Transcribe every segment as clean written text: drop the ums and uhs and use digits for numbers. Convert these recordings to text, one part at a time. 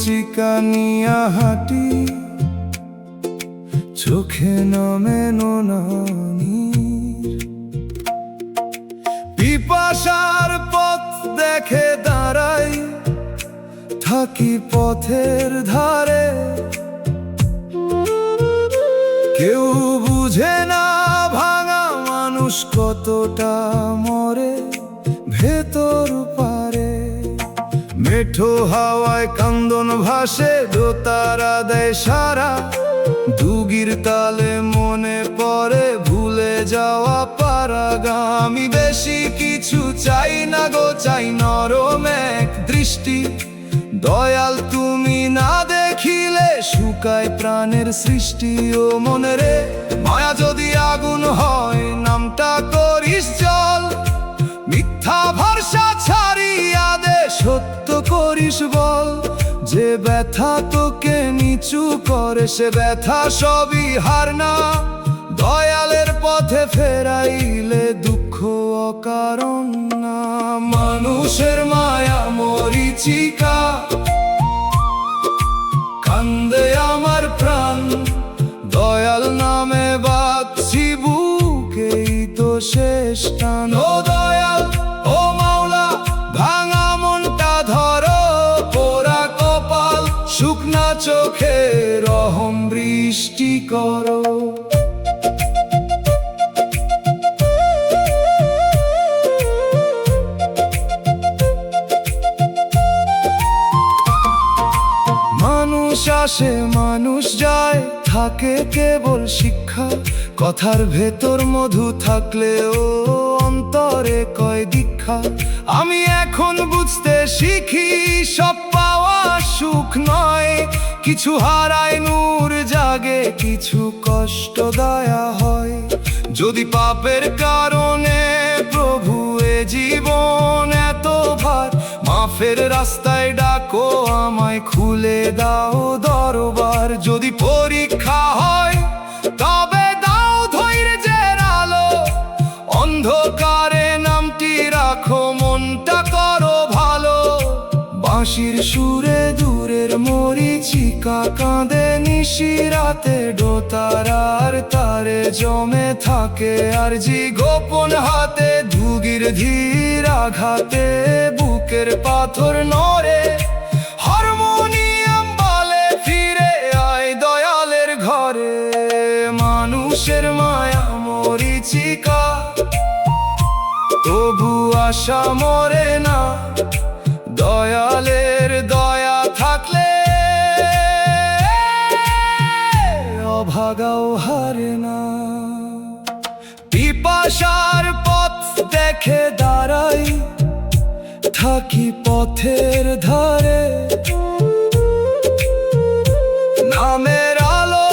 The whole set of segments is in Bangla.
মরিচিকা নিয়া হাঁটি, চোখে নামে ননানির। পিপাসার পথ দেখে দাঁড়াই, থাকি পথের ধারে। কেউ বুঝে না ভাঙা মানুষ কতটা মরে ভেতর পারে। মেঠো হাওয়ায় কান্দন ভাসে, দোতারা দেয় সারা। দুগির তালে মনে পড়ে ভুলে যাওয়া পারাগা। আমি বেশি কিছু চাই না গো, চাই নরম এক দৃষ্টি। দয়াল তুমি না দেখিলে শুকায় প্রাণের সৃষ্টি। ও মনে রে, মায়া যদি আগুন হয় নামটা করিস জল। মিথ্যা ভরসা ছাড়িয়া দে, সত্য করিস বল। যে ব্যথা তোকে নিচু করে সে ব্যথা সবই হার না। দয়ালের পথে ফেরাইলে দুঃখ অকারণ না। মানুষের মায়া মরিচিকা, কান্দে আমার প্রাণ। দয়াল নামে বাঁচছি বুকেই তো শেষ টান। ও দয়াল, ও মাওলা, ভাঙা মনটা ধরো। পোড়া কপাল, শুকনা চোখে রহম বৃষ্টি করো। মানুষ আসে মানুষ যায়, থাকে কেবল শিক্ষা। কথার ভেতর মধু থাকলেও অন্তরে কয় দীক্ষা। আমি এখন বুঝতে শিখি সব পাওয়া সুখ নয়। কিছু হারায় নূর জাগে, কিছু কষ্ট দয়া হয়। যদি পাপের কারণে প্রভু এ জীবন এত ভার, মাফের রাস্তায় ডাকো আমায়, খুলে দাও দরবার। যদি পরীক্ষা হয় তবে দাও ধৈর্যের আলো। অন্ধকারে নামটি রাখো, মনটা করো ভালো। বাঁশির সুরে দূরের মরিচিকা কাঁদে নিশিরাতে। দোতারার তারে জমে থাকে আরজি গোপন হাতে। ধুগির ধীর আঘাতে বুকের পাথর নড়ে। হারমোনিয়াম বলে ফিরে আয় দয়ালের ঘরে। মানুষের মায়া মরিচিকা, তবু আশা মরে না। দয়ালের দয়া থাকলে অভাগাও হারে না। পিপাসার পথ দেখে দাঁড়াই, থাকি পথের ধারে। নামের আলো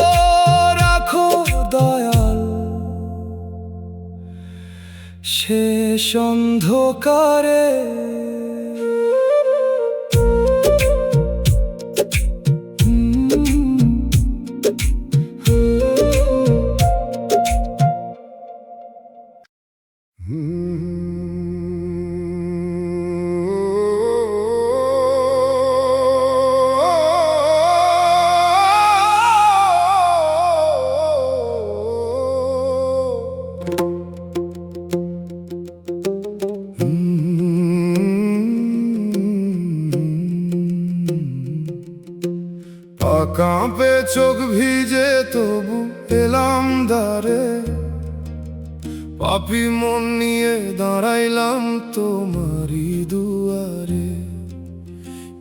রাখো দয়াল, শেষ অন্ধকারে। কাঁপে চোখ ভিজে তবু এলাম দ্বারে। পাপী মন নিয়ে দাঁড়াইলাম তোমারি দুয়ারে।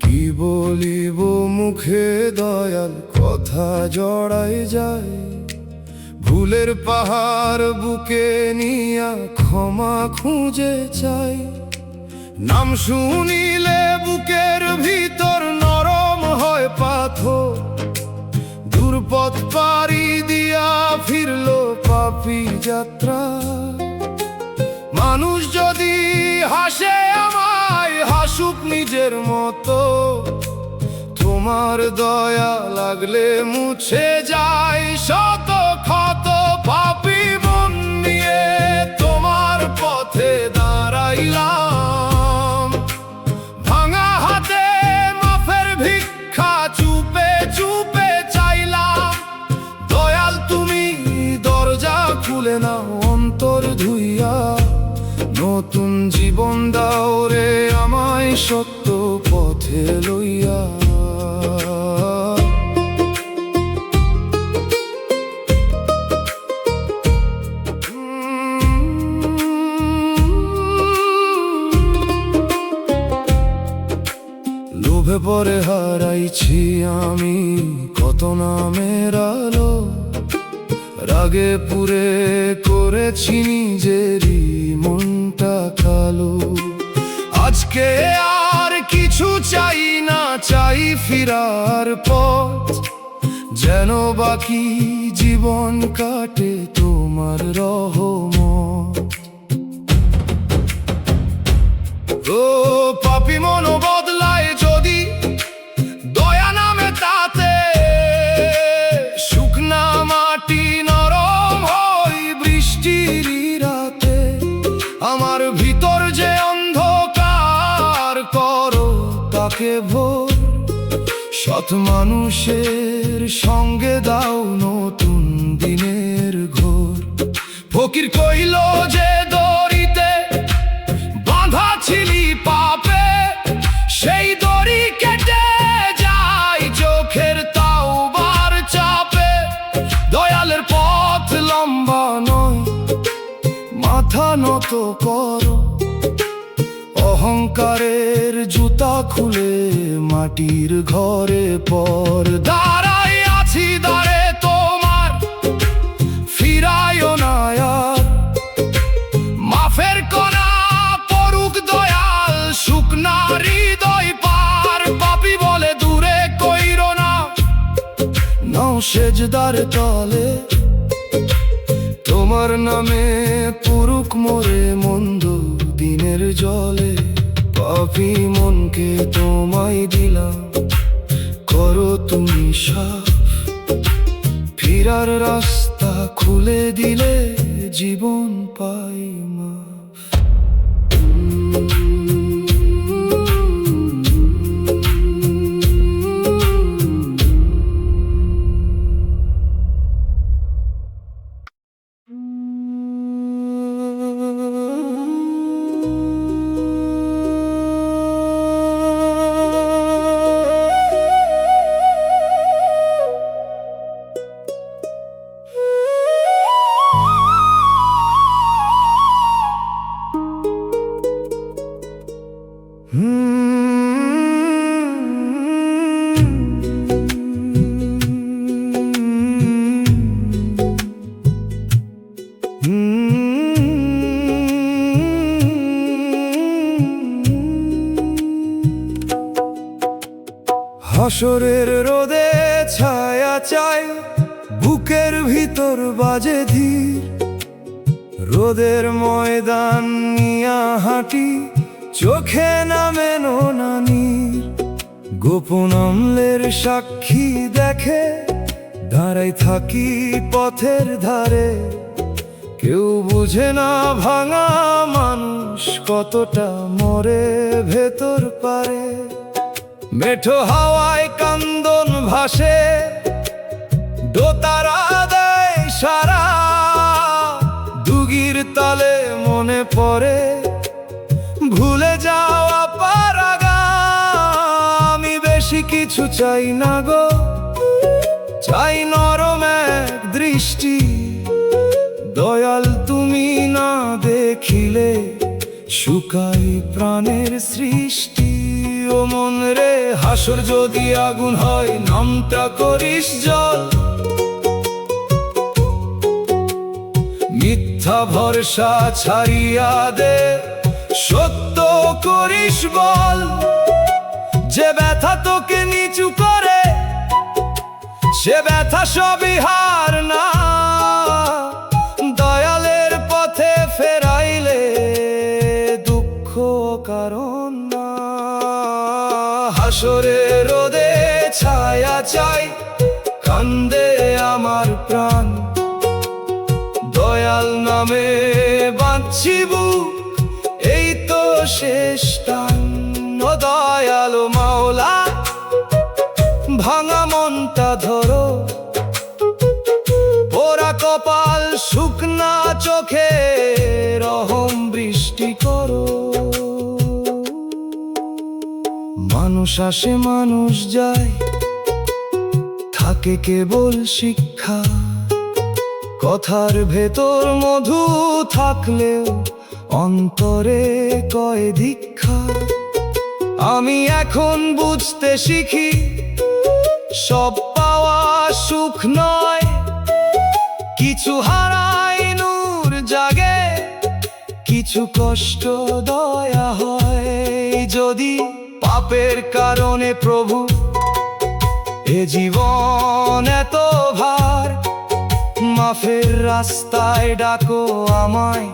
কি বলিব মুখে দয়াল, কথা জড়াই যায়। ভুলের পাহাড় বুকে নিয়া ক্ষমা খুঁজে চাই। নাম শুনিলে বুকের ভিতর নরম হয় পাথর। দুর্পথ পাড়ি দিয়া ফিরলো পাপী যাত্রা। মানুষ যদি হাসে আমায়, হাসুক নিজের মতো। তোমার দয়া লাগলে মুছে যায় শত ক্ষত। পাপী মন নিয়ে তোমার পথে দাঁড়াইলাম। ভাঙা হাতে মাফের ভিক্ষা তুলে নাও অন্তর ধুইয়া, নতুন জীবন দাও রে আমায় সত্য পথে লইয়া। লোভে পরে হারাইছি আমি কত নামের আলো, রাগে পুরে করেছি নিজেরই মনটা কালো। আজকে আর কিছু চাই না, চাই ফিরার পথ, যেন বাকি জীবন কাটে তোমার রহমত। ও পাপী মন বদলায় যদি দয়া নামে তাতে, শুকনা মাটি নরম হয় বৃষ্টির রাতে। আমার ভিতর যে অন্ধকার করো তাকে ভোর, সৎ মানুষের সঙ্গে দাও নতুন দিনের ঘোর। ফকির কইল যে দড়িতে বাঁধা ছিলি পাপে, সেই দড়ি কেটে যায় চোখের তাওবার চাপে। দয়ালের পথ লম্বা নয়, মাথা নত করো, অহংকারের জুতা খুলে মাটির ঘরে পর। দাঁড়াই আছি দাঁড়ে তোমার, ফিরায়ও না আর, মাফের কণা পড়ুক দয়াল শুকনা হৃদয় পার। পাপী বলে দূরে কইরো না, নাও সেজদার তলে, তোমার নামে পুরুক মোরে মন্দ দিনের জলে। পাপী মনকে তোমায় দিলাম, করো তুমি সাফ, ফিরার রাস্তা খুলে দিলে জীবন পাই মাফ। হাসরের রোদে ছায়া চাই, বুকের ভিতর বাজে ধীর। রোদের ময়দান নিয়া হাঁটি, চোখে নামে নানির। গোপন আমলের সাক্ষী দেখে দাঁড়াই থাকি পথের ধারে। কেউ বুঝে না ভাঙা মানুষ কতটা মরে ভেতর পারে। মেঠো হাওয়ায় কান্দন ভাসে, দোতারা দেয় সারা। দুগির তালে মনে পড়ে ভুলে যাওয়া পারাগা। আমি বেশি কিছু চাই না গো, চাই নরম এক দৃষ্টি। দয়াল তুমি না দেখিলে শুকাই প্রাণের সৃষ্টি। ও মন রে হাসর যদি আগুন হয়, নামটা করিস জল। মিথ্যা ভরসা ছাড়িয়া দে, সত্য করিস বল। যে ব্যথা তোকে নিচু করে, সে ব্যথা সবই হার না। দয়ালের পথে ফেরাইলে দুঃখ কারণ না। হাসরে রোদে ছায়া চাই, কান্দে আমার প্রাণ। দয়াল নামে বাঁধছি বুক, এই তো শেষ টান। ও দয়াল মাওলা, ভাঙা মনটা ধরো, পোড়া কপাল শুকনা চোখে রহম বৃষ্টি করো। মানুষ আসে মানুষ যায়, থাকে কেবল শিক্ষা। কথার ভেতর মধু থাকলেও অন্তরে কয় দীক্ষা। আমি এখন বুঝতে শিখি, সব পাওয়া সুখ নয়, কিছু হারায় নূর জাগে, কিছু কষ্ট দয়া হয়। যদি পাপের কারণে প্রভু এ জীবন এত ভার, মাফের রাস্তায় ডাকো আমায়,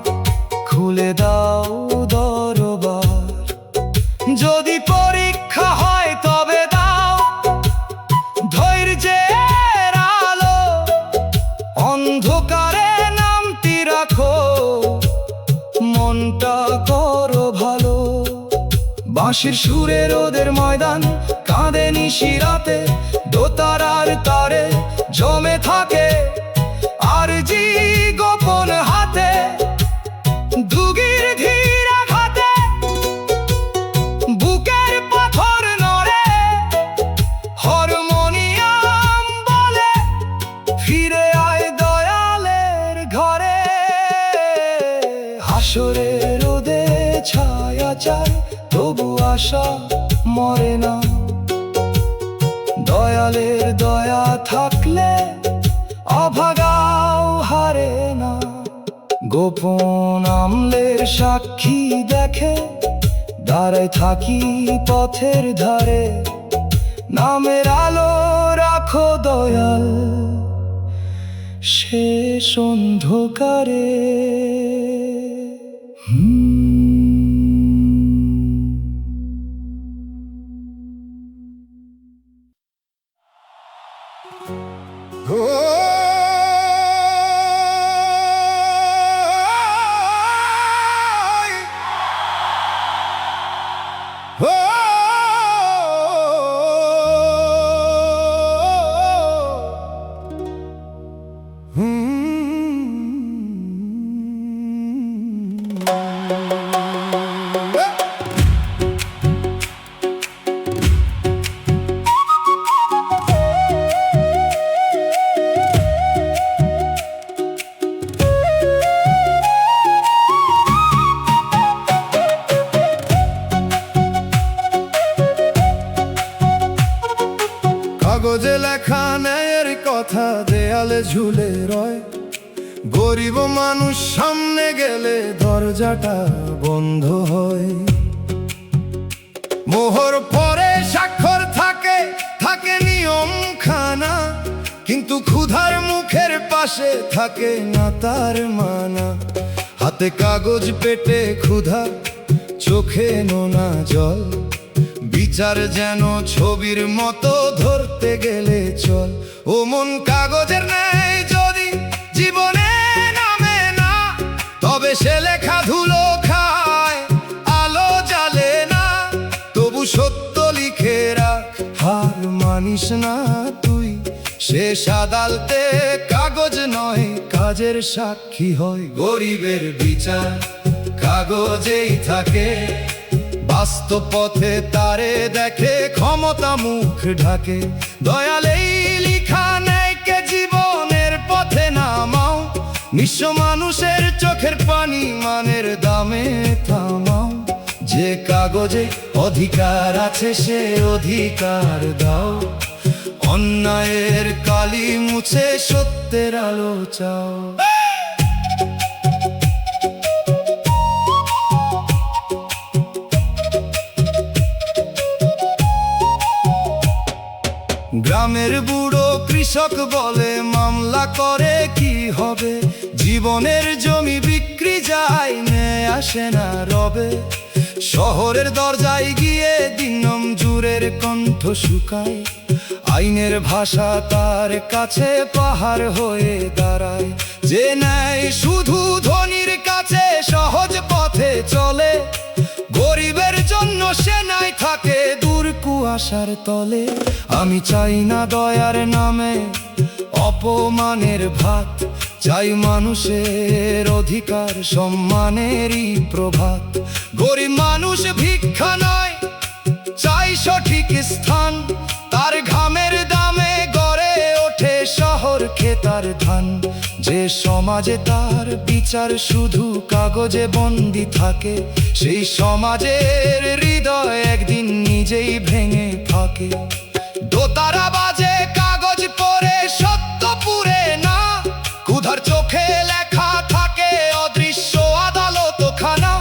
খুলে দাও দরবার। যদি পরীক্ষা হয় তবে দাও ধৈর্যের আলো, অন্ধকারে নামতি রাখো, মনটা করো ভালো। বাঁশির সুরে রোদের ময়দান কাঁদে নিশিরাতে, দোতারার তারে জমে থাকে আরজি গোপন হাতে। দুগির ধীর আঘাতে বুকের পাথর নড়ে, হারমোনিয়াম বলে ফিরে আয় দয়ালের ঘরে। হাসরে রোদে ছায়া চায়, তবু আশা মরে না। দয়ালের দয়া থাকলে অভাগাও হারে না। গোপন আমলের সাক্ষী দেখে দাঁড়ায় থাকি পথের ধারে। নামের আলো রাখো দয়াল শেষ অন্ধকারে। কাগজে লেখা ন্যায়ের কথা দেয়ালে ঝুলে রয়। গরিব মানুষ সামনে গেলে দরজাটা বন্ধ হয়। মোহর পরে স্বাক্ষর থাকে, থাকে নিয়ম খানা, কিন্তু ক্ষুধার মুখের পাশে থাকে না তার মানা। হাতে কাগজ পেটে ক্ষুধা, চোখে নোনা জল, বিচার যেন ছবির মতো ধরতে গেলে চল। ও মন কাগজের ন্যায় যদি জীবনে নামে না, তবে সে লেখা ধুলো খায়, আলো জ্বালে না। তবু সত্য লিখে রাখ, হার মানিস না তুই। শেষ আদালতে কাগজ নয়, কাজের সাক্ষী হয়। গরিবের বিচার কাগজেই থাকে, বাস্তব পথে তারে দেখে ক্ষমতা মুখ ঢাকে। দয়ালেই লিখা ন্যায়কে জীবনের পথে নামাও, নিঃস্ব মানুষের চোখের পানি মানের দামে থামাও। যে কাগজে অধিকার আছে সে অধিকার দাও, অন্যায়ের কালি মুছে সত্যের আলো চাও। গ্রামের বুড়ো কৃষক বলে মামলা করে কি হবে, জীবনের জমি বিক্রি যায় ন্যায় আসে না রবে। শহরের দরজায় গিয়ে দিনম জুরের কণ্ঠ শুকায়, আইনের ভাষা তার কাছে পাহাড় হয়ে দাঁড়ায়। যে ন্যায় শুধু ধনীর কাছে সহজ পথে চলে, গরিবের জন্য সে নাই থাকে দূর কুয়াশার তলে। আমি চাই না দয়ার নামে অপমানের ভাত, চাই মানুষের অধিকার সম্মানেরই প্রভাত। গরিব মানুষ ভিক্ষা নয়, চাই সঠিক স্থান। তার ঘামের দামে গড়ে ওঠে শহর খেতার ধান। যে সমাজে তার বিচার শুধু কাগজে বন্দি থাকে, সেই সমাজের হৃদয় একদিন নিজেই ভেঙে থাকে। দোতারা বাজে কাগজ পড়ে সত্য পুরে না, ক্ষুধার চোখে লেখা থাকে অদৃশ্য আদালত খানা।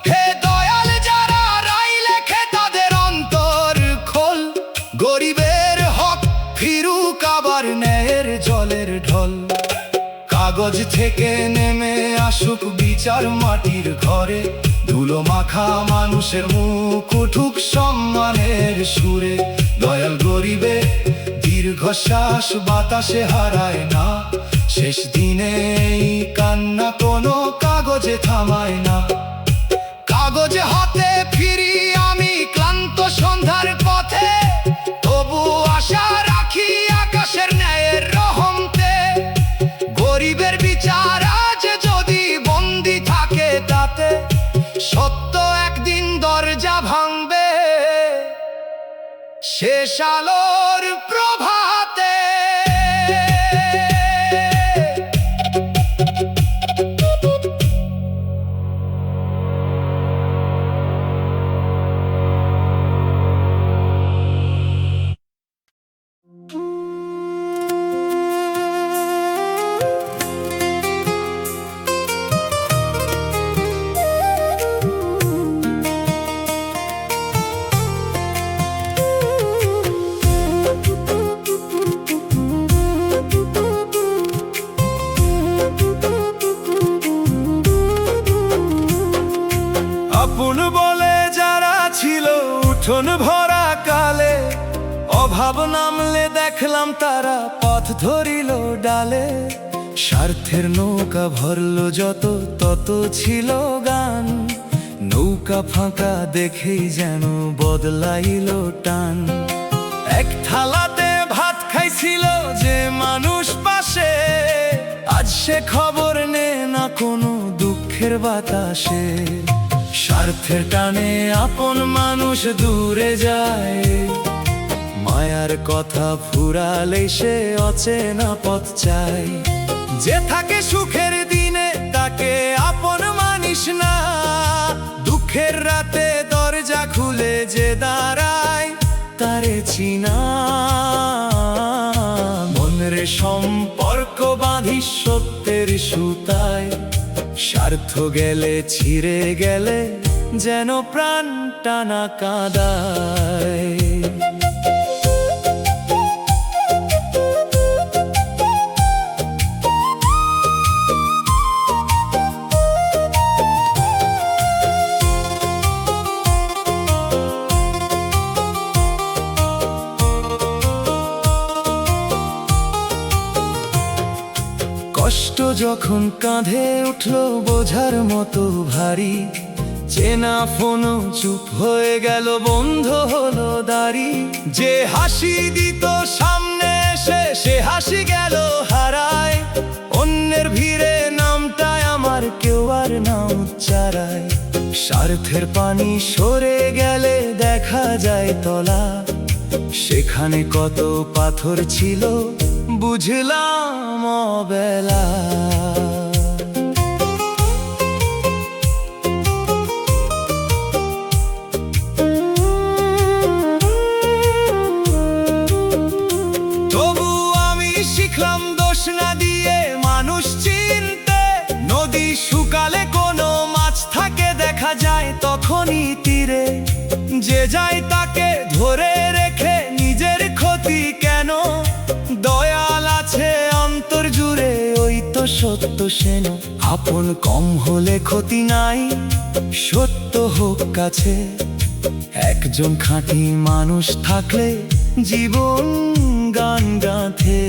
হে দয়াল, যারা রায় লেখে তাদের অন্তর খোল, গরিবের হক ফিরুক আবার ন্যায়ের জলের ঢল। কাগজ থেকে নেমে আসুক বিচার মাটির ঘরে, ধুলো মাখা মানুষের মুখ উঠুক সম্মানের সুরে। দয়াল গরিবে দীর্ঘশ্বাস বাতাসে হারায় না, শেষ দিনে এই কান্না কোনো কাগজে থামায় না। কাগজে হাতে ফিরি আমি ক্লান্ত সন্ধ্যার পথে, তবু আশা রাখি আকাশের ন্যায়ের রহমতে। গরিবের বিচার আজ যদি বন্দি থাকে তাতে, সত্য একদিন দরজা ভাঙবে শেষ আলোর প্রভাতে। আপন বলে যারা ছিল উঠোন ভরা কালে, অভাব নামলে দেখলাম তারা পথ ধরিল ডালে। স্বার্থের নৌকা ভরলো যত তত ছিল গান, নৌকা ফাঁকা দেখেই যেন বদলাইল টান। এক থালাতে ভাত খাইছিল যে মানুষ পাশে, আজ সে খবর নে না কোনো দুঃখের বাতাসে। স্বার্থের টানে আপন মানুষ দূরে যায়, মায়ার কথা ফুরালে সে অচেনা পথ চায়। যে থাকে সুখের দিনে তাকে আপন মানিস না, দুঃখের রাতে দরজা খুলে যে দাঁড়ায় তারে চিনা। মনের সম্পর্ক বাঁধিস সত্যের সুতায়, স্বার্থ গেলে ছিঁড়ে গেলে যেন প্রাণ টানা কাঁদায়। কষ্ট যখন কাঁধে উঠলো বোঝার মতো ভারী, চেনা ফোনও চুপ হয়ে গেল, বন্ধ হলো দাড়ি। যে হাসি দিত সামনে এসে সে হাসি গেল হারায়, অন্যের ভিড়ে নামটায় আমার কেউ আর না উচ্চারায়। স্বার্থের পানি সরে গেলে দেখা যায় তলা, সেখানে কত পাথর ছিল বুঝলাম অবেলা। তবু আমি শিখলাম দোষ না দিয়ে মানুষ চিনতে। নদী শুকালে কোনো মাছ থাকে দেখা যায় তখনই তীরে, যে যায় তাকে ধরে রেখে নিজের ক্ষতি কেন। দয়াল আছে অন্তর জুড়ে ওই তো সত্য সেন, আপন কম হলে ক্ষতি নাই সত্য হোক কাছে। একজন খাঁটি মানুষ থাকলে জীবন গান গাঁথে।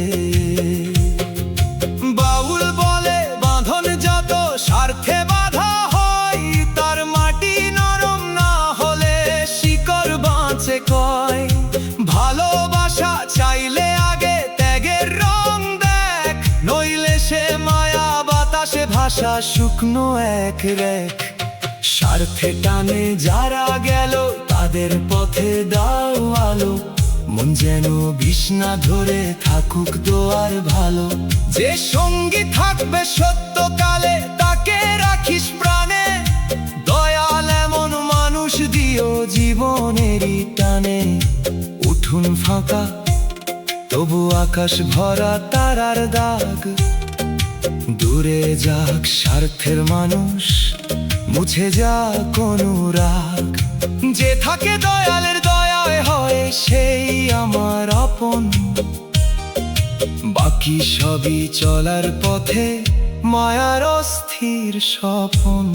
বাউল বলে বাঁধন যত স্বার্থে বাঁধা হয়, তার মাটি নরম না হলে শিকড় বাঁচে কয়। ভালোবাসা চাইলে আগে ত্যাগের রং দেখ, নইলে সে মায়া ভাষা শুকনো এক রেখ, স্বার্থে টানে যারা গেল তাদের পথে দাও আলো। মন যেন বিষ্ণা ধরে থাকুক দোয়ার ভালো, যে সঙ্গী থাকবে সত্যকালে তাকে রাখিস প্রাণে। দয়াল এমন মানুষ দিও জীবনেরই টানে। উঠুন ফাঁকা তবু আকাশ ভরা তারার দাগ, দূরে যাক স্বার্থের মানুষ, মুছে যাক অনুরাগ। যে থাকে দয়ালের দয়ায় হয় সেই আমার আপন, বাকি সবই চলার পথে মায়ার অস্থির স্বপন।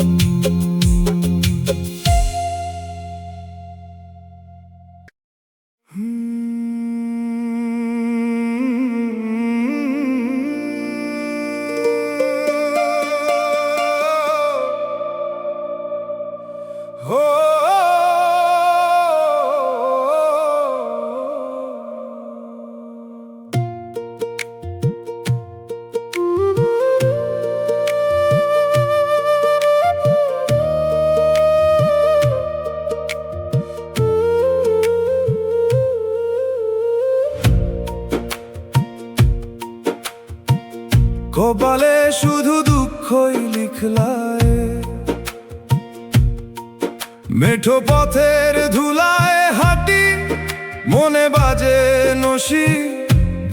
কপালে শুধু দুঃখই লিখলায়, মেঠো পথের ধুলায় হাঁটি, মনে বাজে নসি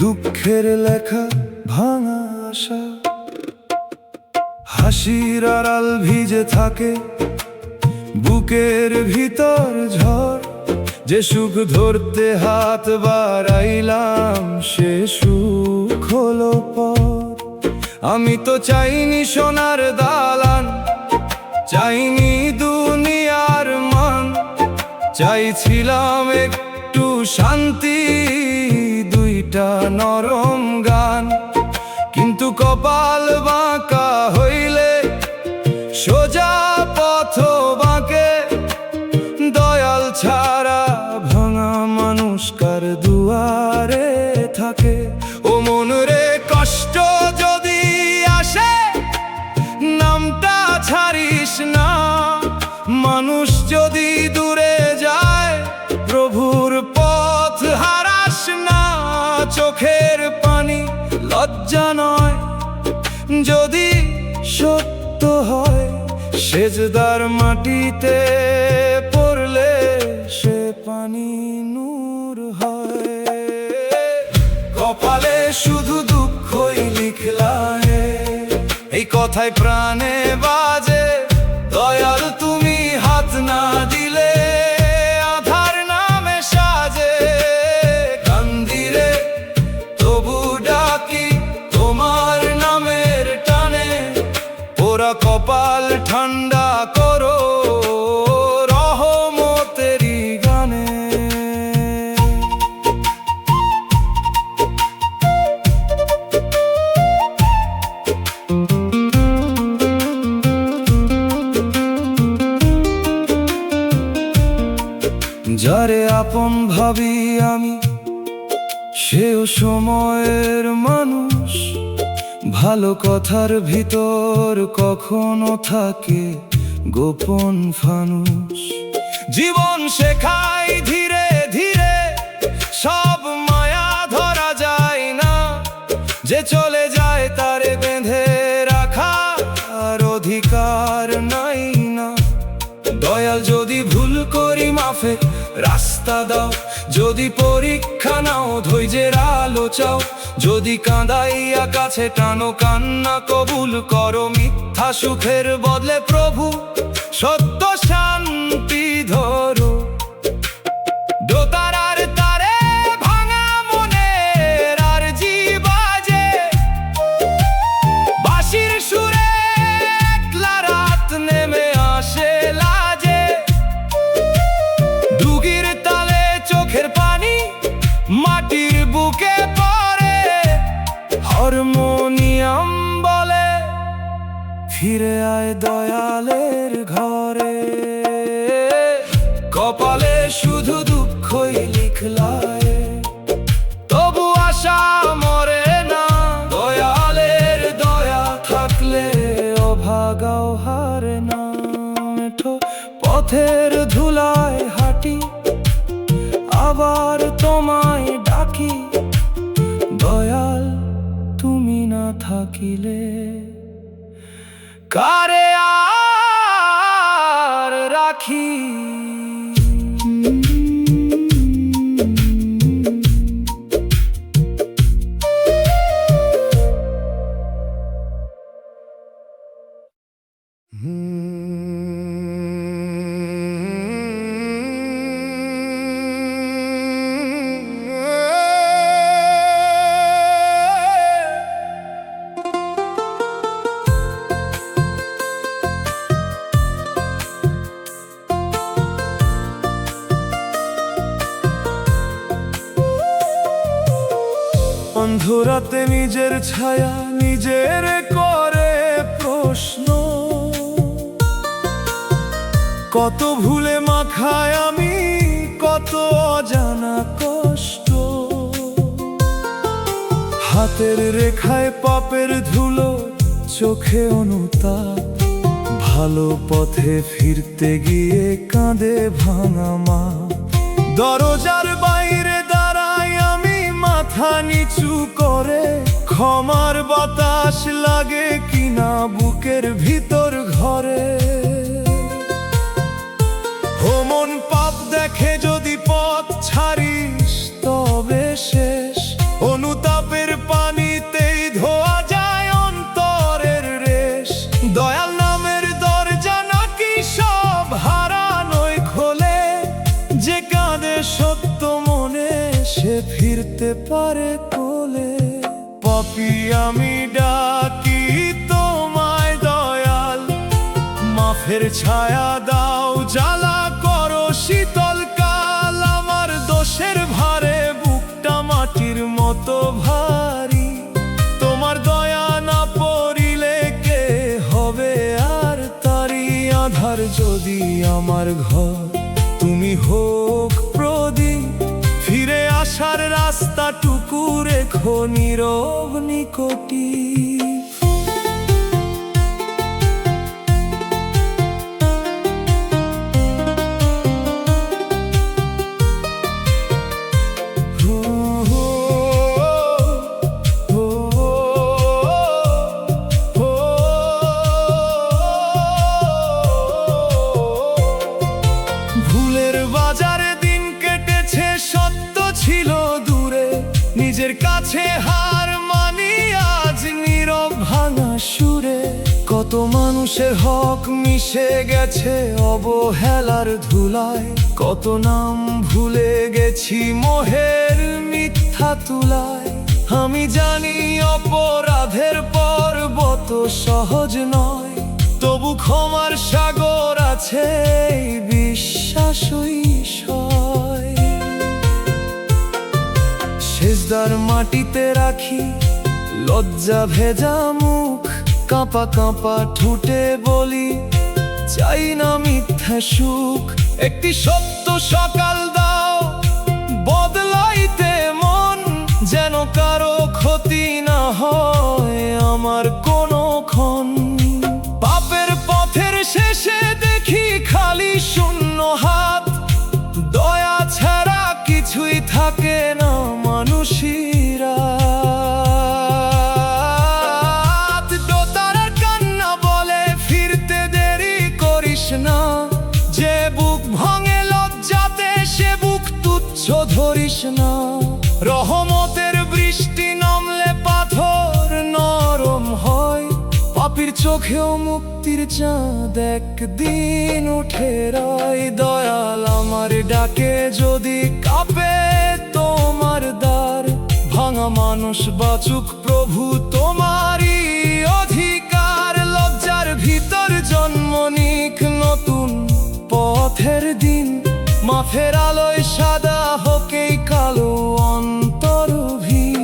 দুঃখের লেখা ভাঙা আশা। হাসির আড়াল ভিজে থাকে বুকের ভিতর ঝড়, যে সুখ ধরতে হাত বাড়াইলাম সে সুখ হলো পর। আমি তো চাইনি সোনার দালান, চাইনি দুনিয়ার মান, চাইছিলাম একটু শান্তি, দুইটা নরম গান। কিন্তু কপাল বাঁকা হইলে সোজা পথ বাঁকে, দয়াল ছাড়া ভাঙা মানুষ কার দুয়ারে থাকে। ও মন রে কষ্ট যদি আসে নামটা ছাড়িস না, মানুষ যদি দূরে যায় প্রভুর পথ হারাস না। চোখের পানি লজ্জা নয় যদি সত্য হয়, সেজদার মাটিতে পড়লে সে পানি নূর হয়। কপালে শুধু দুঃখই লিখলায়, এই কথায় প্রাণে বাজে। দয়াল তুমি হাত না দিলে আধার নামে সাজে। কান্দিরে তবু ডাকি তোমার নামের টানে, ওরা কপাল ঠান্ডা করো রহমতেরই গানে। যারে আপন ভাবি আমি সেও সময়ের মানুষ, ভালো কথার ভিতর কখনো থাকে গোপন ফানুষ। জীবন শেখায় ধীরে ধীরে সব মায়া ধরা যায় না, যে চলে যায় তারে বেঁধে রাখার অধিকার নাই না। দয়াল যদি ভুল করি মাফে রাস্তা দাও, যদি পরীক্ষা নাও ধৈর্যের আলো চাও। যদি কাঁদাইয়া কাছে টানো কান্না কবুল করো, মিথ্যা সুখের বদলে প্রভু সত্য শান্তি ধরো। দোতারার তারে ভাঙা মনের আরজি বাজে, বাঁশির সুরে একলা রাত নেমে আসে লাজে। দুগির তালে চোখের পানি মাটির বুকে পড়ে, হারমোনিয়াম বলে ফিরে আয় দয়ালের ঘরে। কপালে শুধু দুঃখই লিখলায়, তবু আশা মরে না। দয়ালের দয়া থাকলে ভাগাও হারে না মেঠো পথের ধুলায় হাঁটি আবার তোমায় ডাকি দয়াল তুমি না থাকিলে কারে আর রাখি অন্ধরাতে নিজের ছায়া নিজের করে প্রশ্ন কত ভুলে মাখায় আমি কত অজানা কষ্ট হাতের রেখায় পাপের ধুলো চোখে অনুতাপ ভালো পথে ফিরতে গিয়ে কাঁদে ভাঙা মা দরজার বাইরে দাঁড়াই আমি মাথা নিচু করে ক্ষমার বাতাস লাগে কিনা বুকের ভিতর ঘরে মন পাপ দেখে যদি পথ ছাড়িস তবে শেষ অনুতাপের পানিতেই ধোয়া যায় অন্তরের রেশ দয়াল নামের দরজা নাকি সব হারানোয় খোলে যে কাঁদে সত্য মনে সে ফিরতে পারে কোলে পাপী আমি ডাকি তোমায় দয়াল মাফের ছায়া দাও জ্বালা করো শীতল কাল আমার দোষের ভারে বুকটা মাটির মতো ভারী তোমার দয়া না পড়িলে কে হবে আর তারি আধার যদি আমার ঘর তুমি হোক প্রদীপ ফিরে আসার রাস্তাটুকু রেখো নীরব নিকটি নিজের কাছে হার মানি আজ নীরব ভাঙা সুরে কত মানুষের হক মিশে গেছে অবহেলার ধুলায় কত নাম ভুলে গেছি মোহের মিথ্যা তুলায় আমি জানি অপরাধের পর্বত সহজ নয় তবু ক্ষমার সাগর আছে এই বিশ্বাসই সয় সেজদার মাটিতে রাখি লজ্জা ভেজা মুখ কাঁপা কাঁপা ঠুটে বলি চাই না মিথ্যা সুখ একটি সত্য সকাল দাও বদলাইতে মন যেন কারো ক্ষতি না হয় আমার কোনো ক্ষণ পাপের পথের শেষে দেখি খালি শূন্য হাত দয়া ছাড়া কিছুই থাকে না মানুষিরা দোতারার কান্না বলে ফিরতে দেরি করিস না যে বুক ভাঙে লজ্জাতে সে বুক তুচ্ছ ধরিস না রহমতের বৃষ্টি নামলে পাথর নরম হয় পাপীর চোখেও মুক্তির চাঁদ একদিন উঠে রায় দয়াল আমার ডাকে যদি কাঁপে তোমার দ্বার ভাঙা মানুষ বাঁচুক প্রভু তোমারই অধিকার লজ্জার ভিতর জন্ম নিক নতুন পথের দিন মাফের আলোয় সাদা হোকেই কালো অন্তরভীন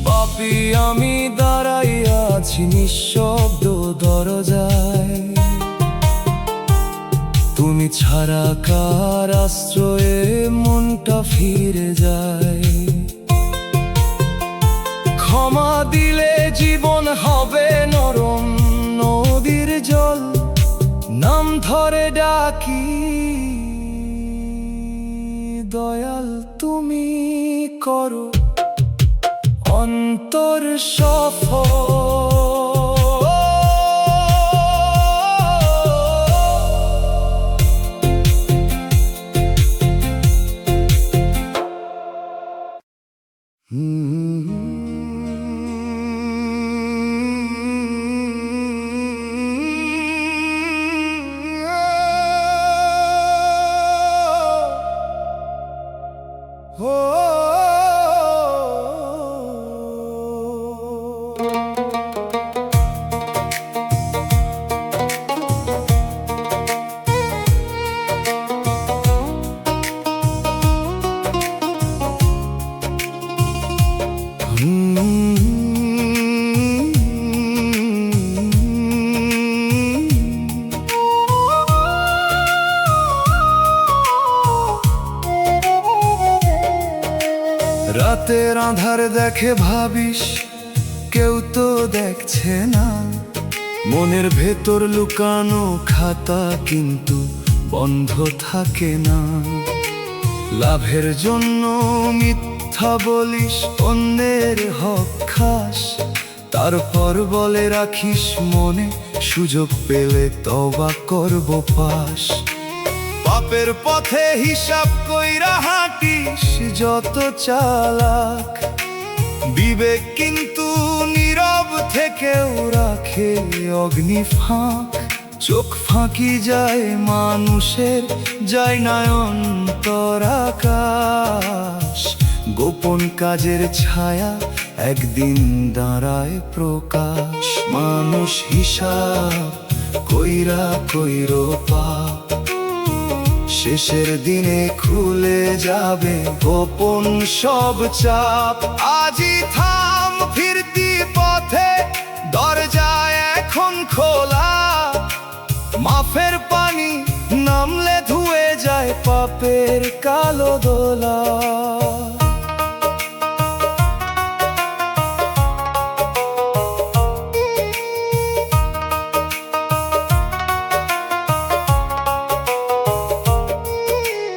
পাপী আমি দাঁড়াইয়া আছি নিঃশব্দ দরজায় তুমি ছাড়া কার আশ্রয়ে মনটা ফিরে যায় ক্ষমা দিলে জীবন হবে নরম ধরে ডাকি, দয়াল তুমি করো অন্তর সফল। রাতের আঁধার দেখে ভাবিস কেউ তো দেখছে না, মনের ভেতর লুকানো খাতা কিন্তু বন্ধ থাকে না। লাভের জন্য মিথ্যা বলিস, অন্যের হক খাস, তারপর বলে রাখিস মনে সুযোগ পেলে তওবা করব পাস। পাপের পথে হিসাব কইরা হাঁটিস যত চালাক, বিবেক কিন্তু নীরব থেকেও রাখে অগ্নি ফাঁক। চোখ ফাঁকি যায় মানুষের, যায় না অন্তর আকাশ। গোপন কাজের ছায়া একদিন দাঁড়ায় প্রকাশ। মানুষ হিসাব কইরা কইরো পাপ, শেষের দিনে খুলে যাবে গোপন সব চাপ। আজই থাম ফিরতি পথে, দরজা এখন খোলা। মাফের পানি নামলে ধুয়ে যায় পাপের কালো দোলা।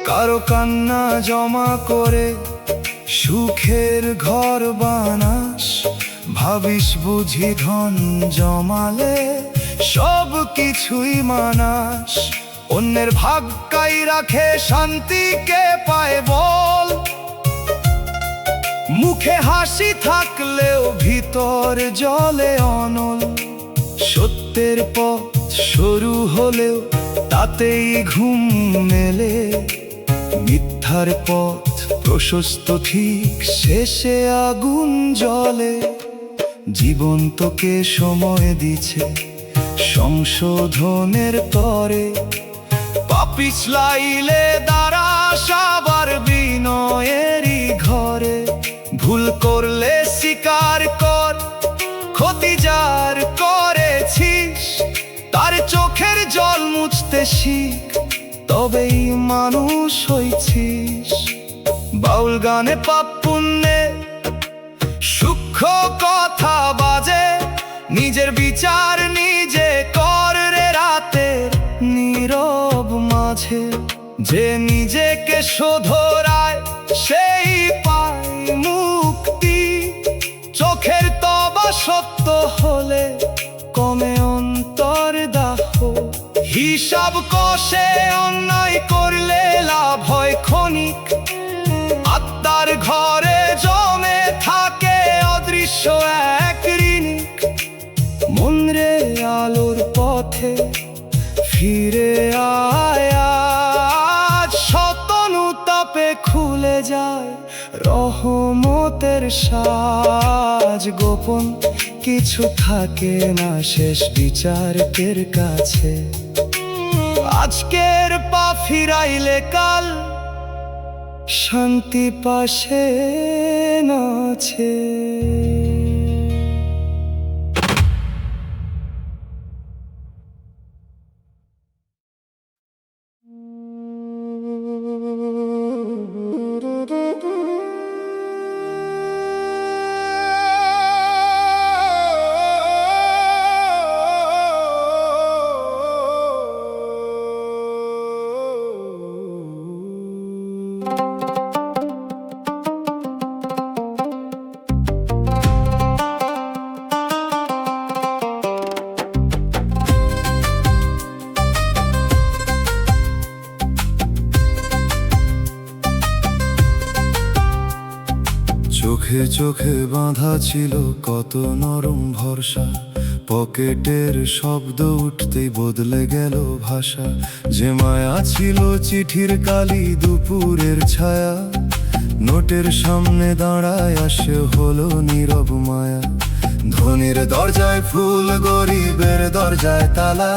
কারো কান্না জমা করে সুখের ঘর বানাস, ভাবিস বুঝি ধন জমালে সব কিছুই মানাস। অন্যের ভাগ্যাই রাখে শান্তিকে পায় বল, মুখে হাসি থাকলেও ভিতর জলে অনল। সত্যের পথ সরু হলেও তাতেই ঘুম মেলে, মিথ্যার পথ প্রশস্ত ঠিক শেষে আগুন জ্বলে। জীবন তোকে সময় দিছে সংশোধনের তরে, পাপিছলাইলে দাঁড়াস আবার বিনয়েরই ঘরে। ভুল করলে স্বীকার কর, ক্ষতি যার করেছিস তার চোখের জল মুছতে শিখ, তবেই মানুষ হইছিস। বাউল গানে পাপ পুণ্যে সূক্ষ্ম কথা বাজে, নিজের বিচার নিজে কর রে রাতের নীরব মাঝে। যে নিজেকে শোধরায় সেই পায় মুক্তি, চোখের তবা সত্য হলে কমে অন্তর দাহ। হিসাব কষে অন্যায় করলে লাভ হয় ক্ষণিক, আত্মার ঘরে জমে থাকে অদৃশ্য এক ঋণিক। মন রে আলোর পথে ফিরে আয় আজ, শতনুতাপে খুলে যায় রহমতের সাজ। গোপন কিছু থাকে না শেষ বিচারকের কাছে, আজকের পা ফিরাইলে কাল শান্তি পাশে নাছে। চোখে চোখে বাঁধা ছিল কত নরম ভরসা, পকেটের শব্দ উঠতেই বদলে গেল ভাষা। যে মায়া ছিল চিঠির কালি দুপুরের ছায়া, নোটের সামনে দাঁড়ায় আসে হলো নীরব মায়া। ধনীর দরজায় ফুল, গরিবের দরজায় তালা,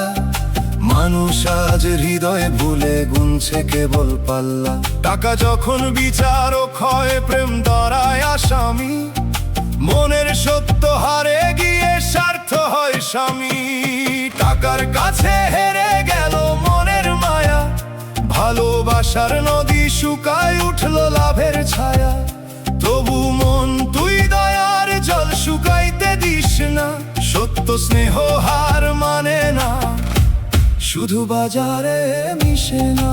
মানুষ আজ হৃদয়ে ভুলে গুনছে কেবল পাল্লা। টাকা যখন বিচার ও ক্ষয়, প্রেম দাঁড়ায় আসামি, মনের সত্য হারে গিয়ে স্বার্থ হয় স্বামী। টাকার কাছে হেরে গেল মনের মায়া, ভালোবাসার নদী শুকায় উঠল লাভের ছায়া। তবু মন তুই দয়ার জল শুকাইতে দিস না, সত্য স্নেহ হার মানে না, শুধু বাজারে মিশে না,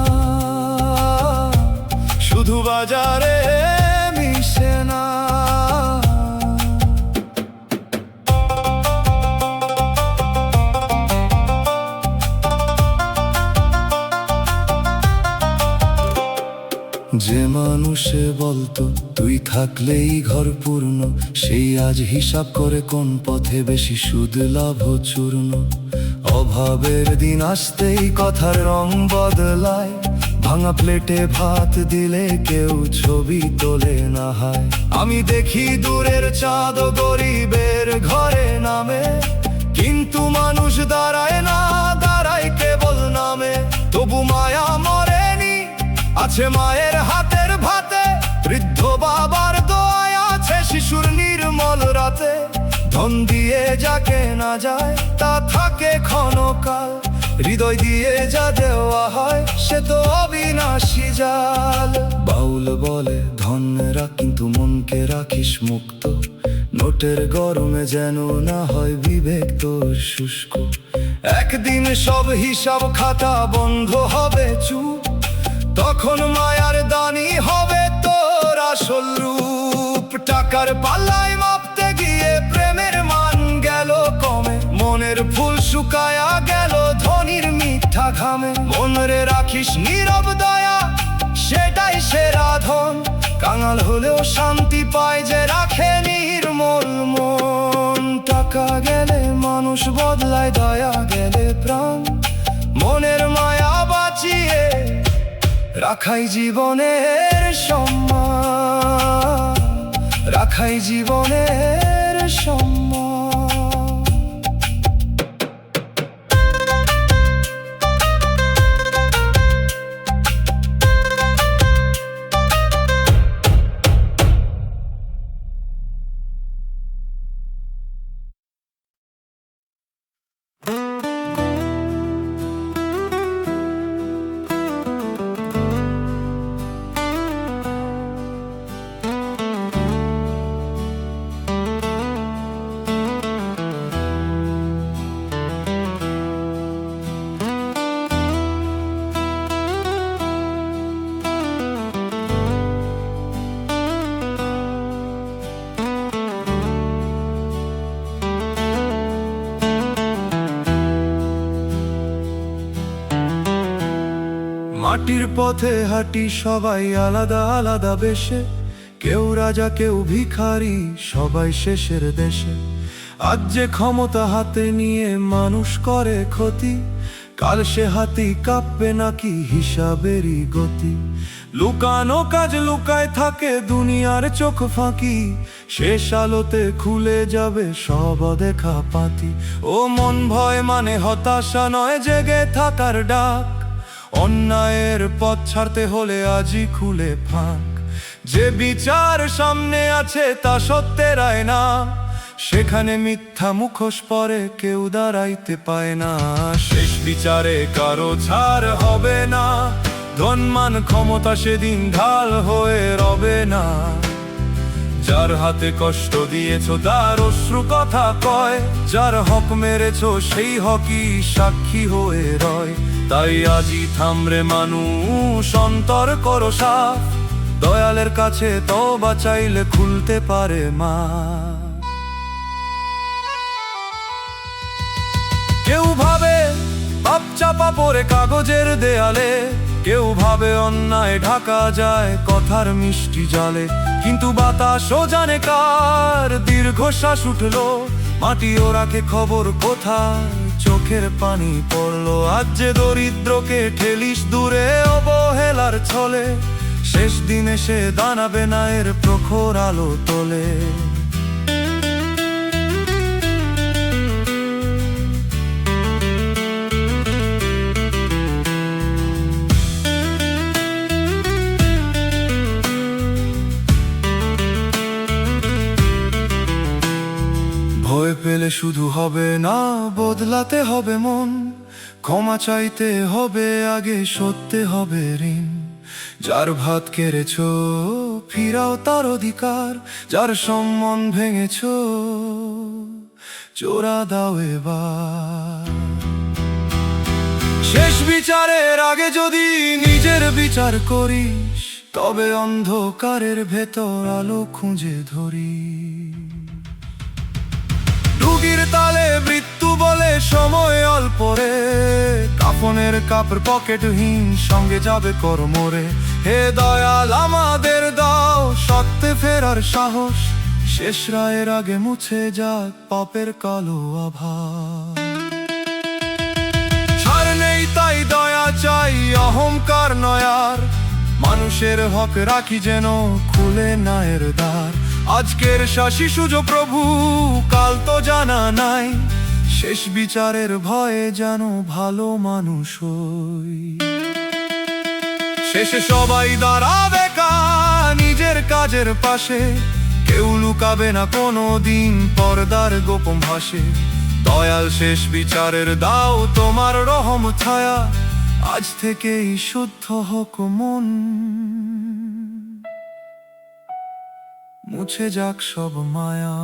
শুধু বাজারে মিশে না। যে মানুষে বলতো তুই থাকলেই ঘর পূর্ণ, সেই আজ হিসাব করে কোন পথে বেশি সুদ লাভ চূর্ণ। অভাবের দিন আসতেই কথার রং বদলায়, ভাঙা প্লেটে ভাত দিলে কেউ ছবি তোলে না হায়। আমি দেখি দূরের চাঁদ গরিবের ঘরে নামে, কিন্তু মানুষ দাঁড়ায় না, দাঁড়ায় কেবল নামে। তবু মায়া মরেনি, আছে মায়ের হাতের ভাতে, বৃদ্ধ বাবার দোয়ায় আছে শিশুর নির্মল রাতে। ধন দিয়ে যাকে না যায় তা থাকে ক্ষণকাল, হৃদয় দিয়ে যা দেওয়া হয় সে তো অবিনাশী জাল। বাউল বলে ধন রাখ কিন্তু মনকে রাখিস মুক্ত, নোটের গরমে যেন না হয় বিবেক তোর শুষ্ক। একদিন সব হিসাব খাতা বন্ধ হবে চুপ, তখন মায়ার দানি হবে তোর আসল রূপ। টাকার পাল্লায় মাপতে গিয়ে প্রেমের মান গেল কমে, মনের ফুল শুকায়া গেল ধনীর মিঠা ঘামে। মনে রাখিস নীরব দয়া, সেটাই সেরা ধন, কাঙাল হলেও শান্তি পায় যে রাখে নির্মল মন। টাকা গেলে মানুষ বদলায়, দয়া গেলে প্রাণ, মনের মায়া বাঁচিয়ে রাখাই জীবনের সম্মান, রাখাই জীবনের সম্মান। মাটির পথে হাঁটি সবাই আলাদা আলাদা বেশে, কেউ রাজা কেউ ভিখারি সবাই শেষের দেশে। আজ যে ক্ষমতা হাতে নিয়ে মানুষ করে ক্ষতি, কাল সে হাতি কাঁপবে নাকি হিসাবেরই গতি। লুকানো কাজ লুকায় থাকে দুনিয়ার চোখ ফাঁকি, শেষ আলোতে খুলে যাবে সব দেখা পাতি। ও মন ভয় মানে হতাশা নয়, জেগে থাকার ডাক, অন্যায়ের পথ ছাড়তে হলে আজই খুলে ফাঁক। যে বিচার সামনে আছে তা সত্যের আয়না, সেখানে মিথ্যা মুখোশ পরে কেউ দাঁড়াইতে পায় না। শেষ বিচারে কারো ছাড় হবে না, ধনমান ক্ষমতা সেদিন ঢাল হয়ে রবে না। যার হাতে কষ্ট দিয়েছ তার অশ্রু কথা কয়, যার হক মেরেছ সেই হকই সাক্ষী হয়ে রয়। তাই আজই থামরে মানুষ, অন্তর করো সাফ, দয়ালের কাছে তওবা চাইলে খুলতে পারে মা। কেউ ভাবে পাপ চাপা পড়ে কাগজের দেয়ালে, কেউ ভাবে অন্যায় ঢাকা যায় কথার মিষ্টি জালে, কিন্তু বাতাসও জানে কার দীর্ঘশ্বাস উঠলো, মাটিও রাখে খবর কোথায় চোখের পানি পড়লো। আজ যে দরিদ্রকে ঠেলিস দূরে অবহেলার ছলে, শেষ দিনে সে দাঁড়াবে না এর প্রখর আলো তোলে। ভয় পেলে শুধু হবে না, বদলাতে হবে মন, ক্ষমা চাইতে হবে আগে, সত্যি হবে ঋণ। যার ভাত কেড়েছ ফিরাও তার অধিকার, যার সম্মান ভেঙেছ চোরা দাও এবার। শেষ বিচারের আগে যদি নিজের বিচার করিস, তবে অন্ধকারের ভেতর আলো খুঁজে ধরি। রুগীর তালে মৃত্যু বলে সময় অল্প রে, কাফনের কাপড় পকেটহীন সঙ্গে যাবে করমরে। হে দয়াল আমাদের দাও সত্যে ফেরার সাহস, শেষ রায়ের আগে মুছে যাক পাপের কালো আভাস। ছাড় নেই তাই দয়া চাই, অহংকার নয়ার, মানুষের হক রাখি যেন খুলে নায়ের দ্বার। আজকের শিশু প্রভু কাল তো জানা নাই, শেষ বিচারের ভয়ে যেন ভালো মানুষ হই। শেষে সবাই দাঁড়াবে নিজের কাজের পাশে, কেউ লুকাবে না কোনো দিন পর্দার গোপন ভাসে। দয়াল শেষ বিচারের দাও তোমার রহম ছায়া, আজ থেকেই শুদ্ধ হোক মন, মুছে যাক সব মায়া।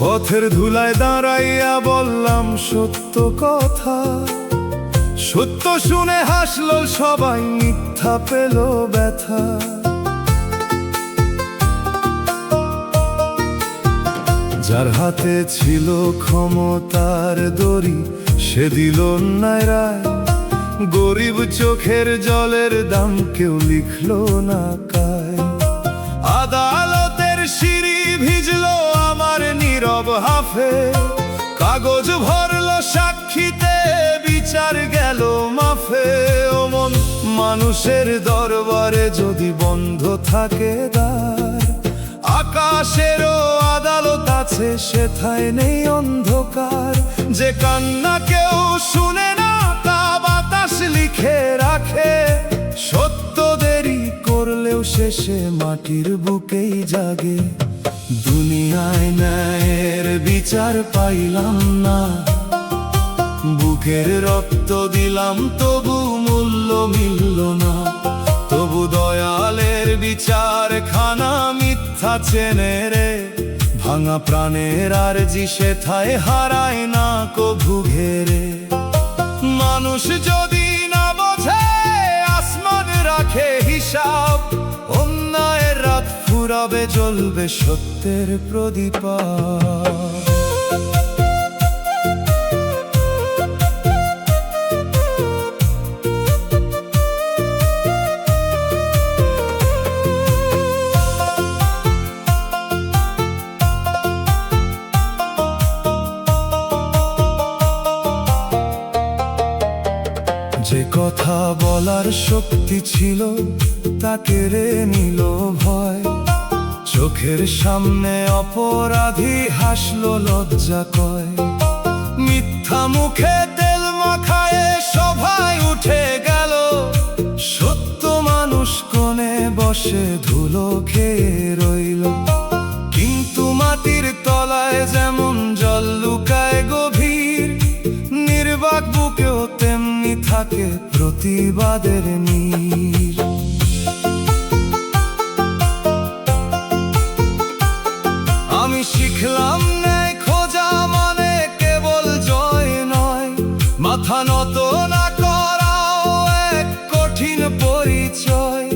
পথের ধুলায় দাঁড়াইয়া বললাম সত্য কথা, সত্য শুনে হাসলো সবাই, মিথ্যা পেল ব্যথা। যার হাতে ছিল ক্ষমতার দড়ি সে দিল অন্যায় রায়, গরিব চোখের জলের দাম কেউ লিখলো না কায়। আদালতের সিঁড়ি ভিজলো আমার নীরব হাফে, কাগজ ভরলো সাক্ষীতে বিচার গেল মাফে। ও মন, মানুষের দরবারে যদি বন্ধ থাকে দ্বার, আকাশেরও আদালত আছে সেথায় নেই অন্ধকার। যে কান্না কেউ শুনে না তা বাতাস লিখে রাখে, সত্য দেরি করলেও শেষে মাটির বুকেই জাগে। দুনিয়ায় ন্যায়ের বিচার পাইলাম না, বুকের রক্ত দিলাম তবু মূল্য মিলল না। তবু দয়ালের বিচার খানা মিথ্যা চেনে রে, ভাঙা প্রাণের আরজি সেথায় হারায় না কভু ঘেরে। মানুষ যদি না বোঝে আসমান রাখে হিসাব, অন্যায়ের রাত তবে জ্বলবে সত্যের প্রদীপ। যে কথা বলার শক্তি ছিল তা কেড়ে নিল ভয়, চোখের সামনে অপরাধী হাসলো লজ্জা কয়। মিথ্যা মুখে তেল মাখায়ে সভায় উঠে গেল, সত্য মানুষ কোণে বসে ধুলো খেয়ে রইল। কিন্তু মাটির তলায় যেমন জল লুকায় গভীর, নির্বাক বুকেও তেমনি থাকে প্রতিবাদের নীর। আমি শিখলাম ন্যায় খোঁজা মানে কেবল জয় নয়, মাথা নত না করাও এক কঠিন পরিচয়।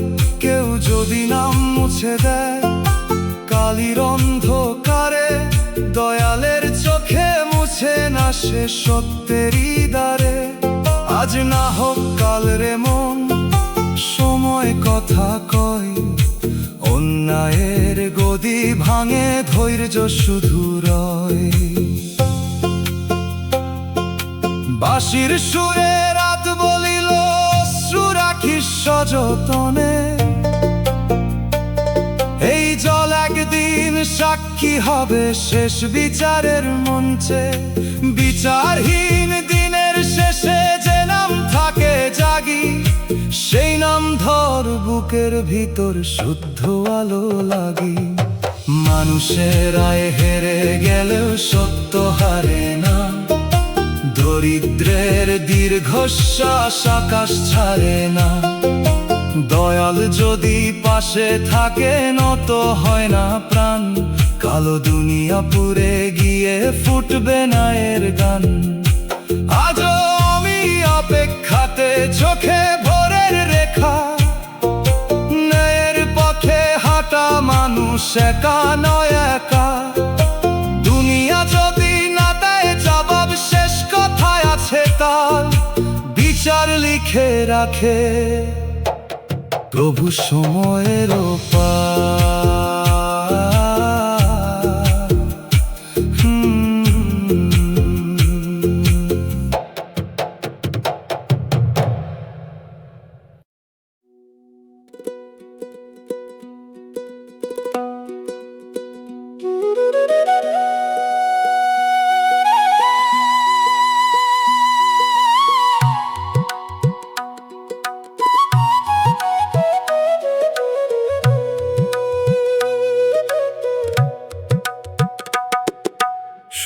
কেউ যদি নাম মুছে দেয় কালির অন্ধকারে, দয়ালের চোখে মুছে না সে সত্যেরই দ্বারে। আজ না হোক কাল রে মন, সময় কথা কয়, অন্যায়ের গদি ভাঙে ধৈর্য শুধু রয়। বাঁশির সুরে রাত বলিল অশ্রু রাখিস সযতনে, এই জল একদিন সাক্ষী হবে শেষ বিচারের মঞ্চে। বিচারহীন দিনের শেষে যে নাম থাকে জাগি, সেই নাম ধর বুকের ভিতর শুদ্ধ আলো লাগি। মানুষের রায় হেরে গেলেও সত্য হারে না, দরিদ্রের দীর্ঘশ্বাস আকাশ ছাড়ে না। দয়াল যদি পাশে থাকে নত হয় না প্রাণ, কালো দুনিয়া পুড়ে গিয়ে ফুটবে না এর গান। আজও আমি অপেক্ষাতে চোখে ভোরের রেখা, ন্যায়ের পথে হাঁটা মানুষ একা নয় একা। দুনিয়া যদি না দেয় জবাব, শেষ কথায় আছে তার বিচার লিখে রাখে প্রভু সময়ের পার।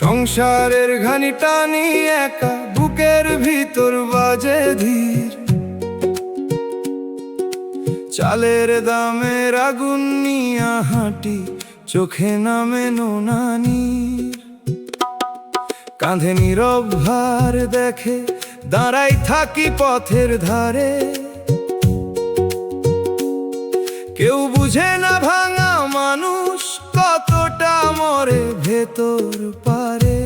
সংসারের ঘানি টানি একা, বুকের ভিতর বাজে ধীর। চালের দামের আগুন নিয়া হাঁটি, চোখে নামে নোনা নীর। কাঁধে নীরব ভার দেখে দাঁড়াই থাকি পথের ধারে। কেউ বুঝে না ভাঙা মানুষ কতটা মরে ভেতর পারে।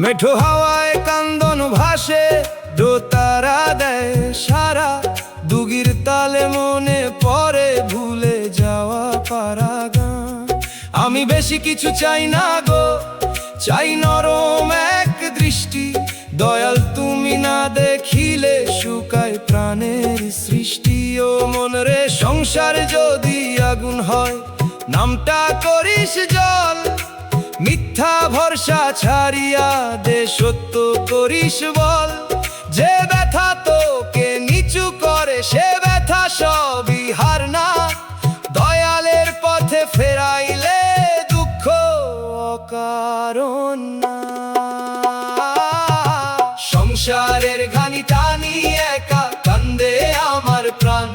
মেঠো হাওয়ায় কান্দন ভাসে, দোতারা দেয় সারা। দুগির তালে মনে পড়ে ভুলে যাওয়া পারা গান। আমি বেশি কিছু চাই না গো, চাই নরম এক দৃষ্টি। দয়াল তুমি না দেখিলে শুকায় প্রাণের সৃষ্টি। ও মন রে, সংসার যদি আগুন হয় নামটা করিস জল। মিথ্যা ভরসা ছাড়িয়া দে সত্য করিস বল। যে ব্যথা তোকে নিচু করে সে ব্যথা সবই হার না। দয়ালের পথে ফেরাইলে দুঃখ অকারণ না। সংসারের ঘানি টানি একা কান্দে আমার প্রাণ।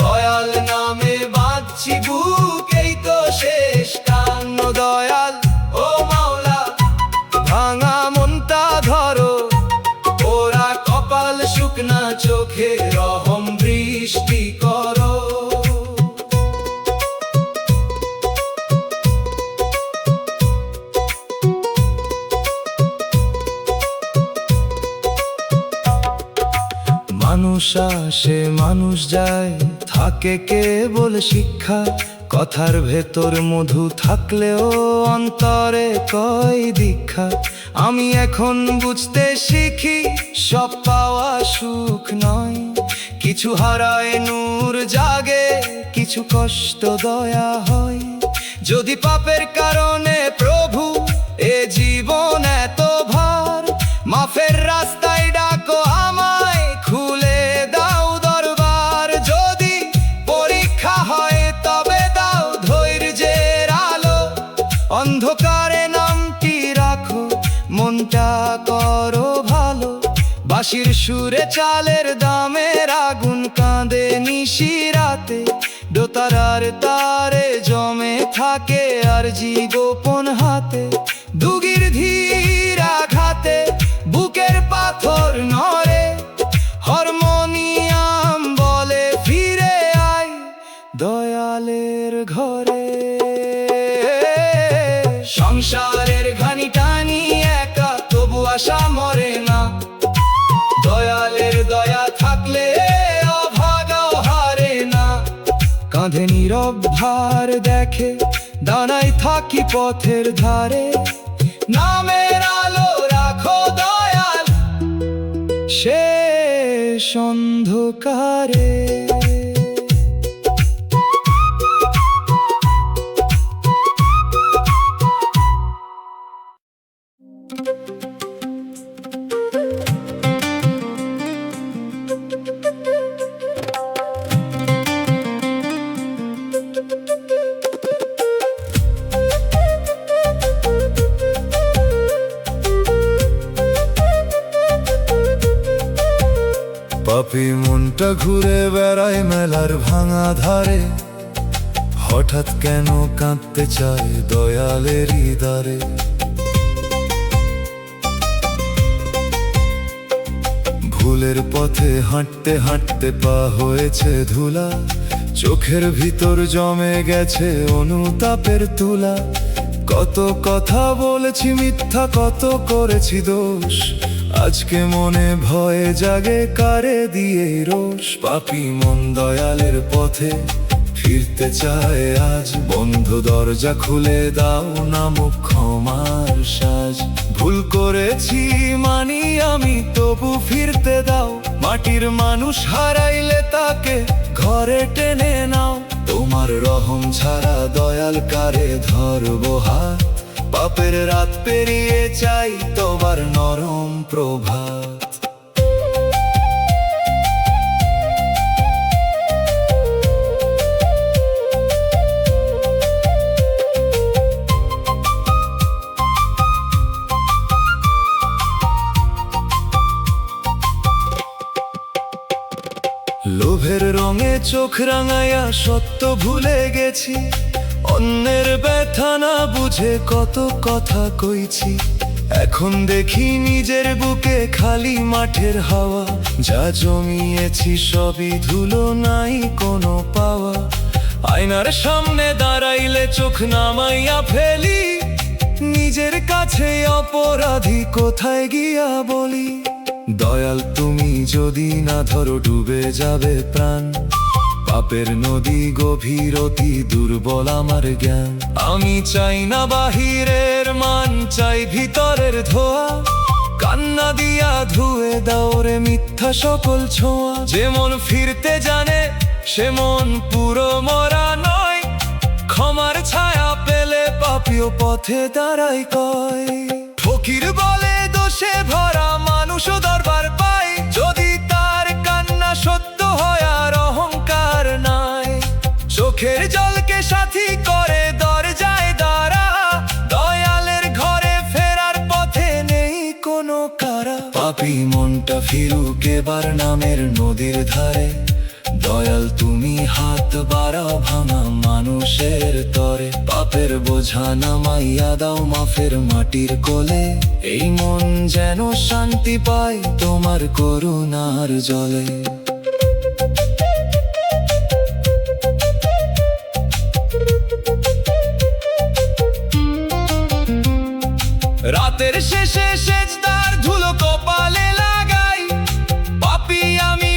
দয়াল নামে বাঁধছি বুক, এই তো শেষ টান। দয়াল ও মাওলা, ভাঙা মনটা ধরো। ওরা কপাল শুকনা চোখে রহম বৃষ্টি করো। মানুষ আসে মানুষ যায়, থাকে কেবল শিক্ষা। কথার ভেতর মধু থাকলেও অন্তরে কয় দীক্ষা। আমি এখন বুঝতে শিখি সব পাওয়া সুখ নয়, কিছু হারায় নূর জাগে, কিছু কষ্ট দয়া হয়। যদি পাপের কারণে প্রভু এ জীবন এত ভার, মাফের রাস্তায় ডাকো আমায়, খুলে দাও দরবার। যদি পরীক্ষা হয় তবে দাও ধৈর্যের আলো, অন্ধকারে নামটি রাখো, মনটা করো ভালো। বাঁশির সুরে চালের দামের আগুন কাঁদে নিশিরাতে, দোতারার তারে জমে থাকে আর জি গোপন হাতে। দুগির ধীর আঘাতে বুকের পাথর নড়ে, হারমোনিয়াম বলে ফিরে আয় দয়ালের ঘরে। সংসারের ঘানি টানি একা, তবু আশা মরে না। দয়ালের দয়া থাকলে অভাগাও হারে না। কাঁধে নীরব ভার দেখে, দাঁড়াই থাকি পথের ধারে। নামের আলো রাখো দয়াল শেষ অন্ধকারে। পাপী মনটা ঘুরে বেড়ায় মেলার ভাঙা ধারে, হঠাৎ কেন কাঁদতে চায় দয়ালেরই দ্বারে। ভুলের পথে হাঁটতে হাঁটতে পা হয়েছে ধুলা, চোখের ভিতর জমে গেছে অনুতাপের তুলা। কত কথা বলেছি মিথ্যা, কত করেছি দোষ, আজকে মনে ভয়ে জাগে কারে দিয়ে রোষ। পাপী মন দয়ালের পথে ফিরতে চায় আজ, বন্ধ দরজা খুলে দাও না মুখ ক্ষমার সাজ। ভুল করেছি মানি আমি, তবু ফিরতে দাও। মাটির মানুষ হারাইলে তাকে ঘরে টেনে নাও। তোমার রহম ছাড়া দয়াল কারে ধরবো হাত, পাপের রাত পেরিয়ে চাই তোমার নরম প্রভাত। লোভের রঙে চোখ রাঙাইয়া সত্য ভুলে গেছি, অন্যের ব্যথা না বুঝে কত কথা কইছি। এখন দেখি নিজের বুকে খালি মাঠের হাওয়া, যা জমিয়েছি সবই ধুলো, নাই কোনো পাওয়া। আয়নার সামনে দাঁড়াইলে চোখ নামাইয়া ফেলি, নিজের কাছে অপরাধী কোথায় গিয়া বলি। দয়াল তুমি যদি না ধরো ডুবে যাবে প্রাণ, পাপের নদী গভীর অতি দুর্বল আমার জ্ঞান। আমি চাই না বাহিরের মান, চাই ভিতরের ধোয়া। কান্না দিয়া ধুয়ে দাও রে মিথ্যা সকল ছোঁয়া। যে মন ফিরতে জানে সে মন পুরো মরা নয়, ক্ষমার ছায়া পেলে পাপীয় পথে দাঁড়াই কয়। ফকির বলে দোষে ভরা মানুষও দরবার পায়, যদি তার কান্না সত্য হয় আর অহংকার নাই। চোখের জলকে সাথী করে দরজায় দাঁড়া, দয়ালের ঘরে ফেরার পথে নেই কোনো কারা। পাপী মনটা ফিরুক এবার নামের নদীর ধারে, দয়াল তুমি হাত বাড়াও ভাঙা মানুষের তরে। পাপের বোঝা নামাইয়া দাও মাফের মাটির কোলে, এই মন যেন শান্তি পায় তোমার করুণার জলে। রাতের শেষে সেজদার ধুলো কপালে লাগাই, পাপী আমি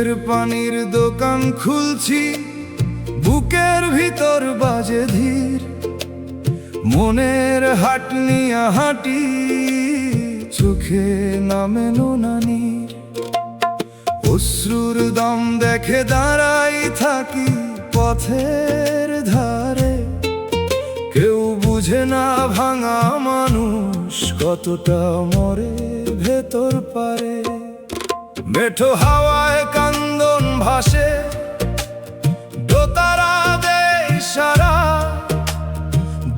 চোখের পানির দোকান খুলছি, বুকের ভিতর বাজে ধীর, মনের হাট নিয়া হাঁটি, চোখে নামে নোনানির। অশ্রুর দাম দেখে দাঁড়াই থাকি পথের ধারে, কেউ বুঝে না ভাঙা মানুষ কতটা মরে ভেতর পারে। মেঠো হাওয়ায় কান্দন ভাসে, দোতারা দেয় সারা,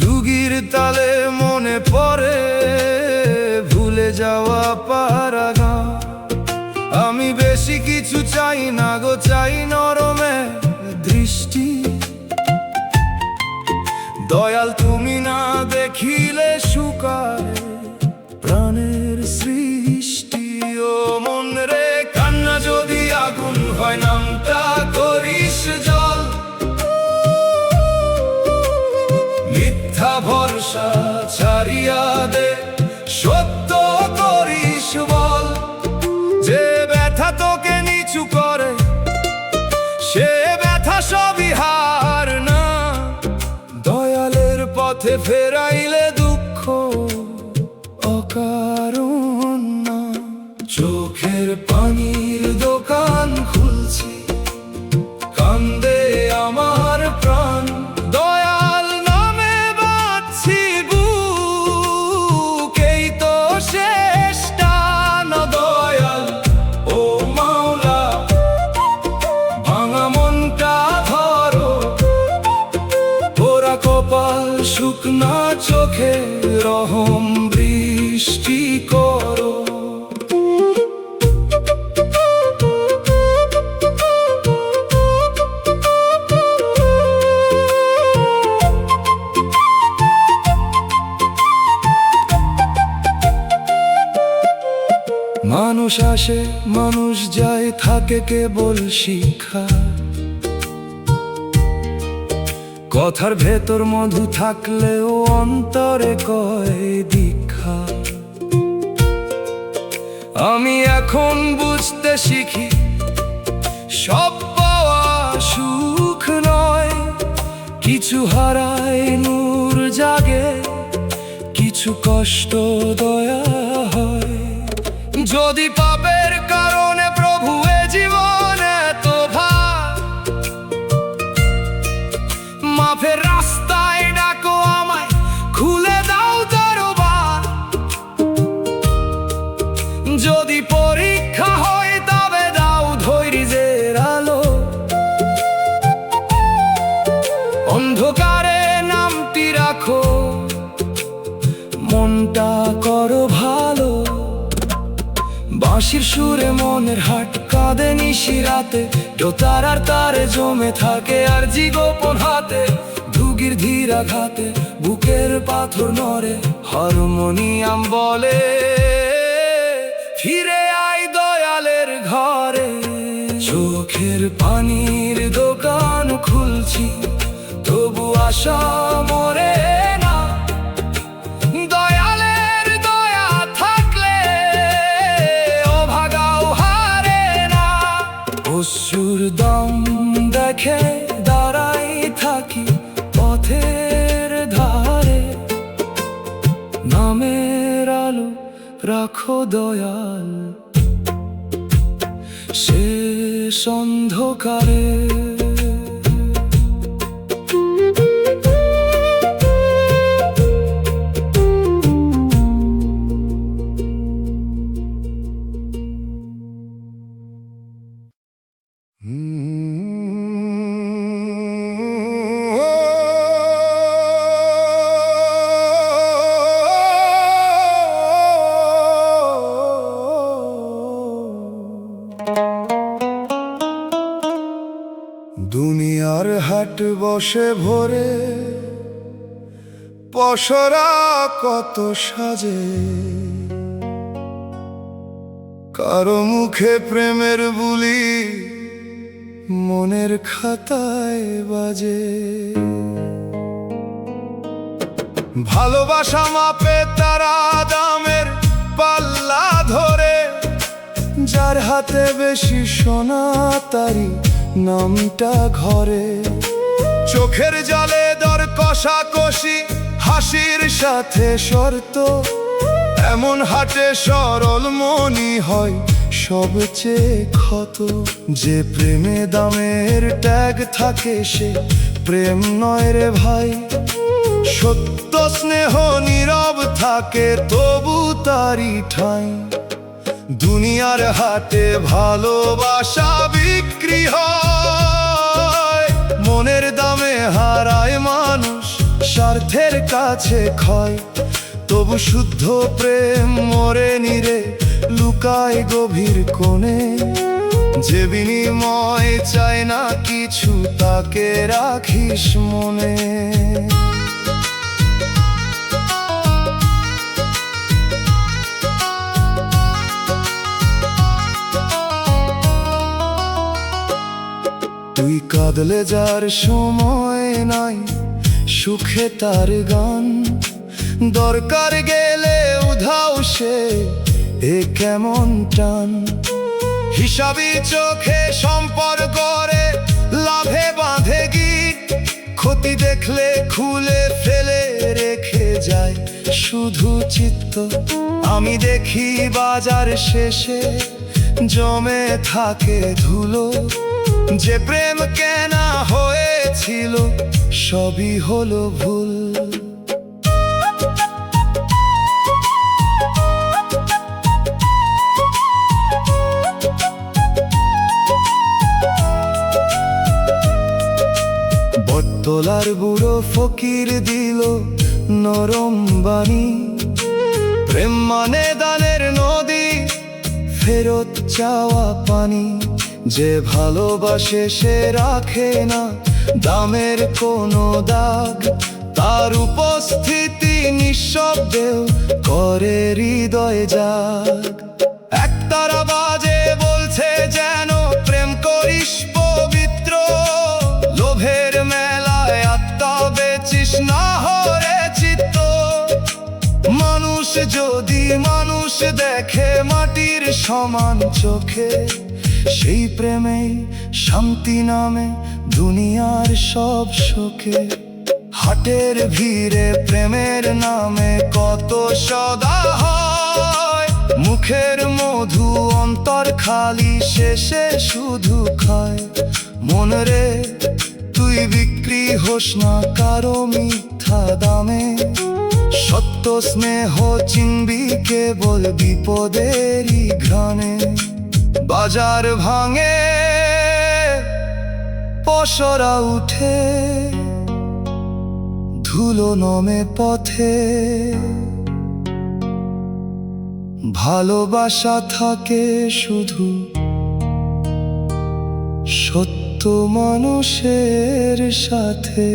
দুগির তালে মনে পড়ে ভুলে যাওয়া পারাগা। আমি বেশি কিছু চাই না গো, চাই নরমে দৃষ্টি। দয়াল তুমি না দেখিলে শুকায় প্রাণের সৃষ্টি। ও মন রে, কান্না যদি আগুন হয় নামটা করিস জল, মিথ্যা ভরসা ছাড়িয়া দে, সত্য করিস বল। যে ব্যথা তোকে নিচু করে সে ব্যথা সবই হার না, দয়ালের পথে ফেরাইলে দুঃখ অকারণ না। চোখের পানির দোকান খুলছি, কান্দে আমার প্রাণ, দয়াল নামে বাঁধছি বুক, এই তো শেষ টান। দয়াল ও মাওলা, ভাঙা মনটা ধরো, পোড়া কপাল শুকনা চোখে রহম বৃষ্টি করো। মানুষ আসে মানুষ যায়, থাকে কেবল শিক্ষা, কথার ভেতর মধু থাকলেও অন্তরে কয় দীক্ষা। আমি এখন বুঝতে শিখি সব পাওয়া সুখ নয়, কিছু হারায় নূর জাগে, কিছু কষ্ট দয়া হয়। যদি পাপের কারণে প্রভু এ জীবনে এত ভার, মাফের রাস্তায় ডাকো আমায়, খুলে দাও দরবার। যদি পরীক্ষা হয় তবে দাও ধৈর্যের আলো, অন্ধকারে নামটি রাখো, মনটা করো ভালো। বাঁশির সুরে মনের হাট কাঁদে নিশিরাতে, দোতারার তারে জমে থাকে আর জি গোপন হাতে, দুগির ধীর আঘাতে বুকের পাথর নড়ে, হারমোনিয়াম বলে ফিরে আয় দয়ালের ঘরে। চোখের পানির দোকান খুলছি, তবু আশা মরে না, দয়ালের দয়া থাকলে ও ভাগাও হারে না। অশ্রুর দম দেখে দাঁড়াই থাকি পথের ধারে, নামের আলো রাখো দয়াল শেষ অন্ধকারে। দুনিয়ার হাট বসে ভরে, পসরা কত সাজে, কারো মুখে প্রেমের বুলি মনের খাতায় বাজে। ভালোবাসা মাপে তারা দামের পাল্লা ধরে, যা যার হাতে বেশি সোনা তারি নামটা ঘরে। চোখের জালে দর কষাকষি, হাসির সাথে শর্ত, এমন হাটে সরল মনি হয় সবচেয়ে ক্ষত। যে প্রেমে দামের ট্যাগ থাকে সে প্রেম নয় রে ভাই। সত্য স্নেহ নীরব থাকে তবু তারি ঠাঁই। দুনিয়ার হাটে ভালোবাসা বিক্রি হয়, মনের দামে হারায় মানুষ, স্বার্থের কাছে ক্ষয়। তবু শুদ্ধ প্রেম মরে নিরে লুকায় গভীর কোণে। যে বিনিময় চায় না কিছু তাকে রাখিস মনে। তুই কাঁদলে যার সময় নাই, সুখে তার গান। দরকার গেলে উধাও সে, এ কেমন টান। হিসাবি চোখে সম্পর্ক করে লাভে বাঁধে গিট, ক্ষতি দেখলে খুলে ফেলে রেখে যায় শুধু চিত্ত। আমি দেখি বাজার শেষে জমে থাকে ধুলো, যে প্রেম কেনা হয়েছিল সবই হলো ভুল। বটতলার বুড়ো ফকির দিল নরম বাণী। প্রেম মানে দানের নদী, ফেরত চাওয়া পানি। যে ভালোবাসে সে রাখে না দামের কোনো দাগ। তার উপস্থিতি নিঃশব্দেও করে হৃদয় জাগ। একতারা বাজে বলছে যেন প্রেম করিস পবিত্র, লোভের মেলায় আত্মা বেচিস না হরে চিত্ত। মানুষ যদি মানুষ দেখে মাটির সমান চোখে, সেই প্রেমেই শান্তি নামে দুনিয়ার সব শোকে। হাটের ভিড়ে প্রেমের নামে কত সদা হয়, মুখের মধু অন্তর খালি, শেষে শুধু খায়। মন রে তুই বিক্রি হোস না কারো মিথ্যা দামে। সত্য স্নেহ চিনবি কেবল বিপদেরই ঘ্রাণে। বাজার ভাঙে পসরা উঠে, ধুলো নমে পথে। ভালোবাসা থাকে শুধু সত্য মানুষের সাথে।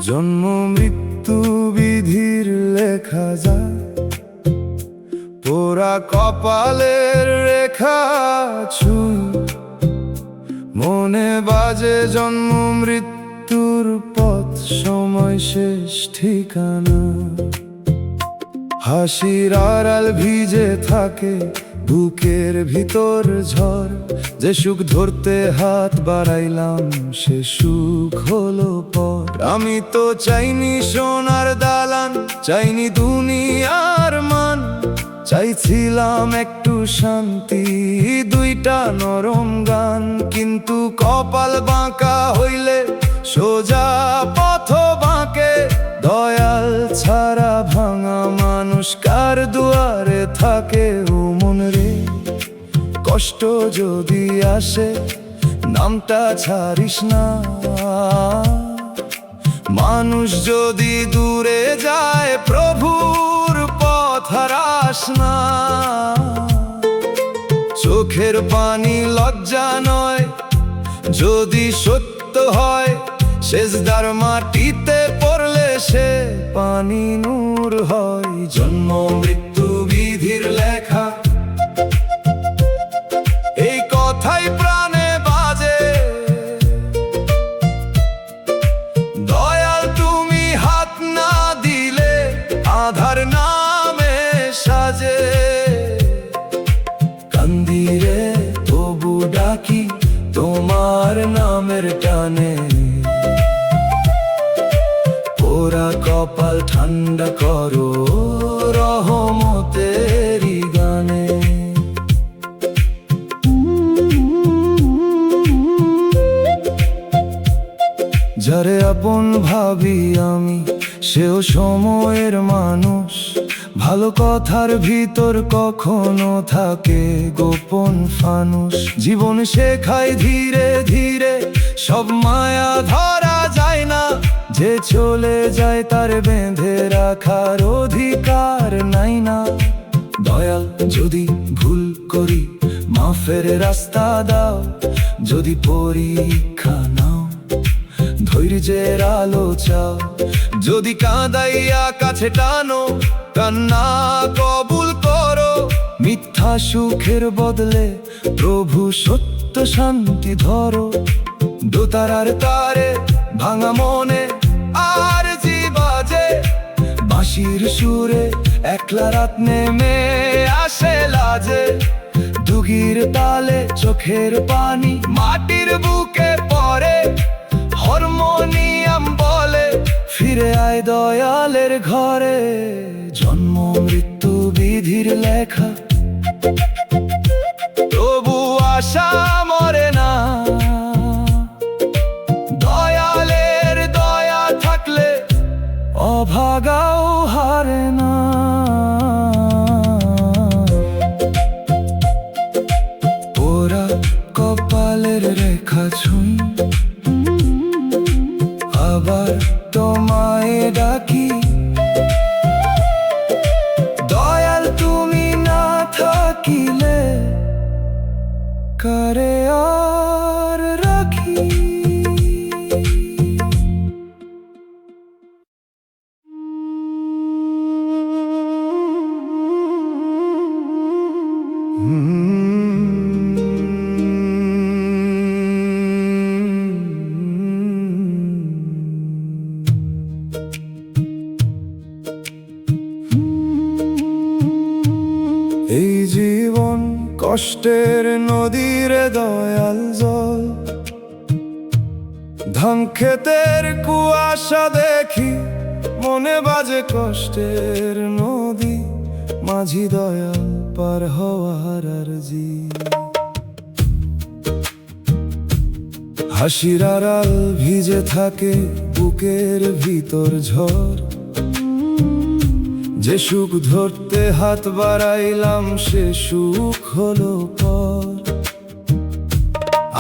জন্ম মৃত্যু বিধির লেখা যায়, পোড়া কপালের রেখা ছুঁই। মনে বাজে জন্ম মৃত্যুর পথ, সময় শেষ ঠিকানা। হাসির আড়াল ভিজে থাকে বুকের ভিতর ঝড়। যে সুখ ধরতে হাত বাড়াইলাম সে সুখ হলো পর। আমি তো চাইনি সোনার দালান, চাইনি দুনিয়ার মান, চাইছিলাম একটু শান্তি, দুইটা নরম গান। কিন্তু কপাল বাঁকা হইলে সোজা পথ বাঁকে। দয়াল ছাড়া ভাঙা মানুষ কার দুয়ারে থাকে। ও মন রে কষ্ট যদি আসে নামটা ছাড়িস না। মানুষ যদি দূরে যায় প্রভুর পথ হারাস না। চোখের পানি লজ্জা নয় যদি সত্য হয়, সেজদার মাটিতে পড়লে সে পানি নূর হয়। জন্ম মৃত্যু বিধির লেখা, এই কথাই প্রাণে বাজে। দয়াল তুমি হাত না দিলে আধার নামে সাজে। কান্দিরে তবু ডাকি তোমার নামের টানে। ওরা কপাল ঠান্ডা করো রহমতেরি গানে। যারে আপন ভাবি আমি, সেও সময়ের মানুষ। ভালো কথার ভিতর কখনো থাকে গোপন ফানুষ। জীবন শেখায় ধীরে ধীরে, সব মায়া ধরা যায় না। যে চলে যায় তার বেঁধে রাখার অধিকার নাই না। দয়াল যদি ভুল করি মাফের রাস্তা দাও। যদি পরীক্ষা নাও ধৈর্যের আলো চাও। যদি কাঁদাইয়া কাছে টানো কান্না কবুল করো। মিথ্যা সুখের বদলে প্রভু সত্য শান্তি ধরো। দোতারার তারে ভাঙা মনে আর জি বাজে। বাঁশির সুরে একলা রাত নেমে আসে লাজে। দুগির তালে চোখের পানি মাটির বুকে পড়ে। হারমোনিয়াম বলে ফিরে আয় দয়ালের ঘরে। জন্ম মৃত্যু বিধির লেখা, তবু আশা মরে না। দয়ালের দয়া থাকলে অভাগাও হারে না। ওরা কপালের রেখা ছুঁই, আবার তোমায় ডাকি। দয়াল তুমি না থাকিলে কারে আর রাখি। এই জীবন কষ্টের নদীর দয়াল জল। ধান ক্ষেতের কুয়াশা দেখি মনে বাজে কষ্টের নদী। মাঝি দয়াল পার হওয়ার আরজি। হাসির আড়াল ভিজে থাকে বুকের ভিতর ঝড়। যে সুখ ধরতে হাত বাড়াইলাম সে সুখ হলো পর।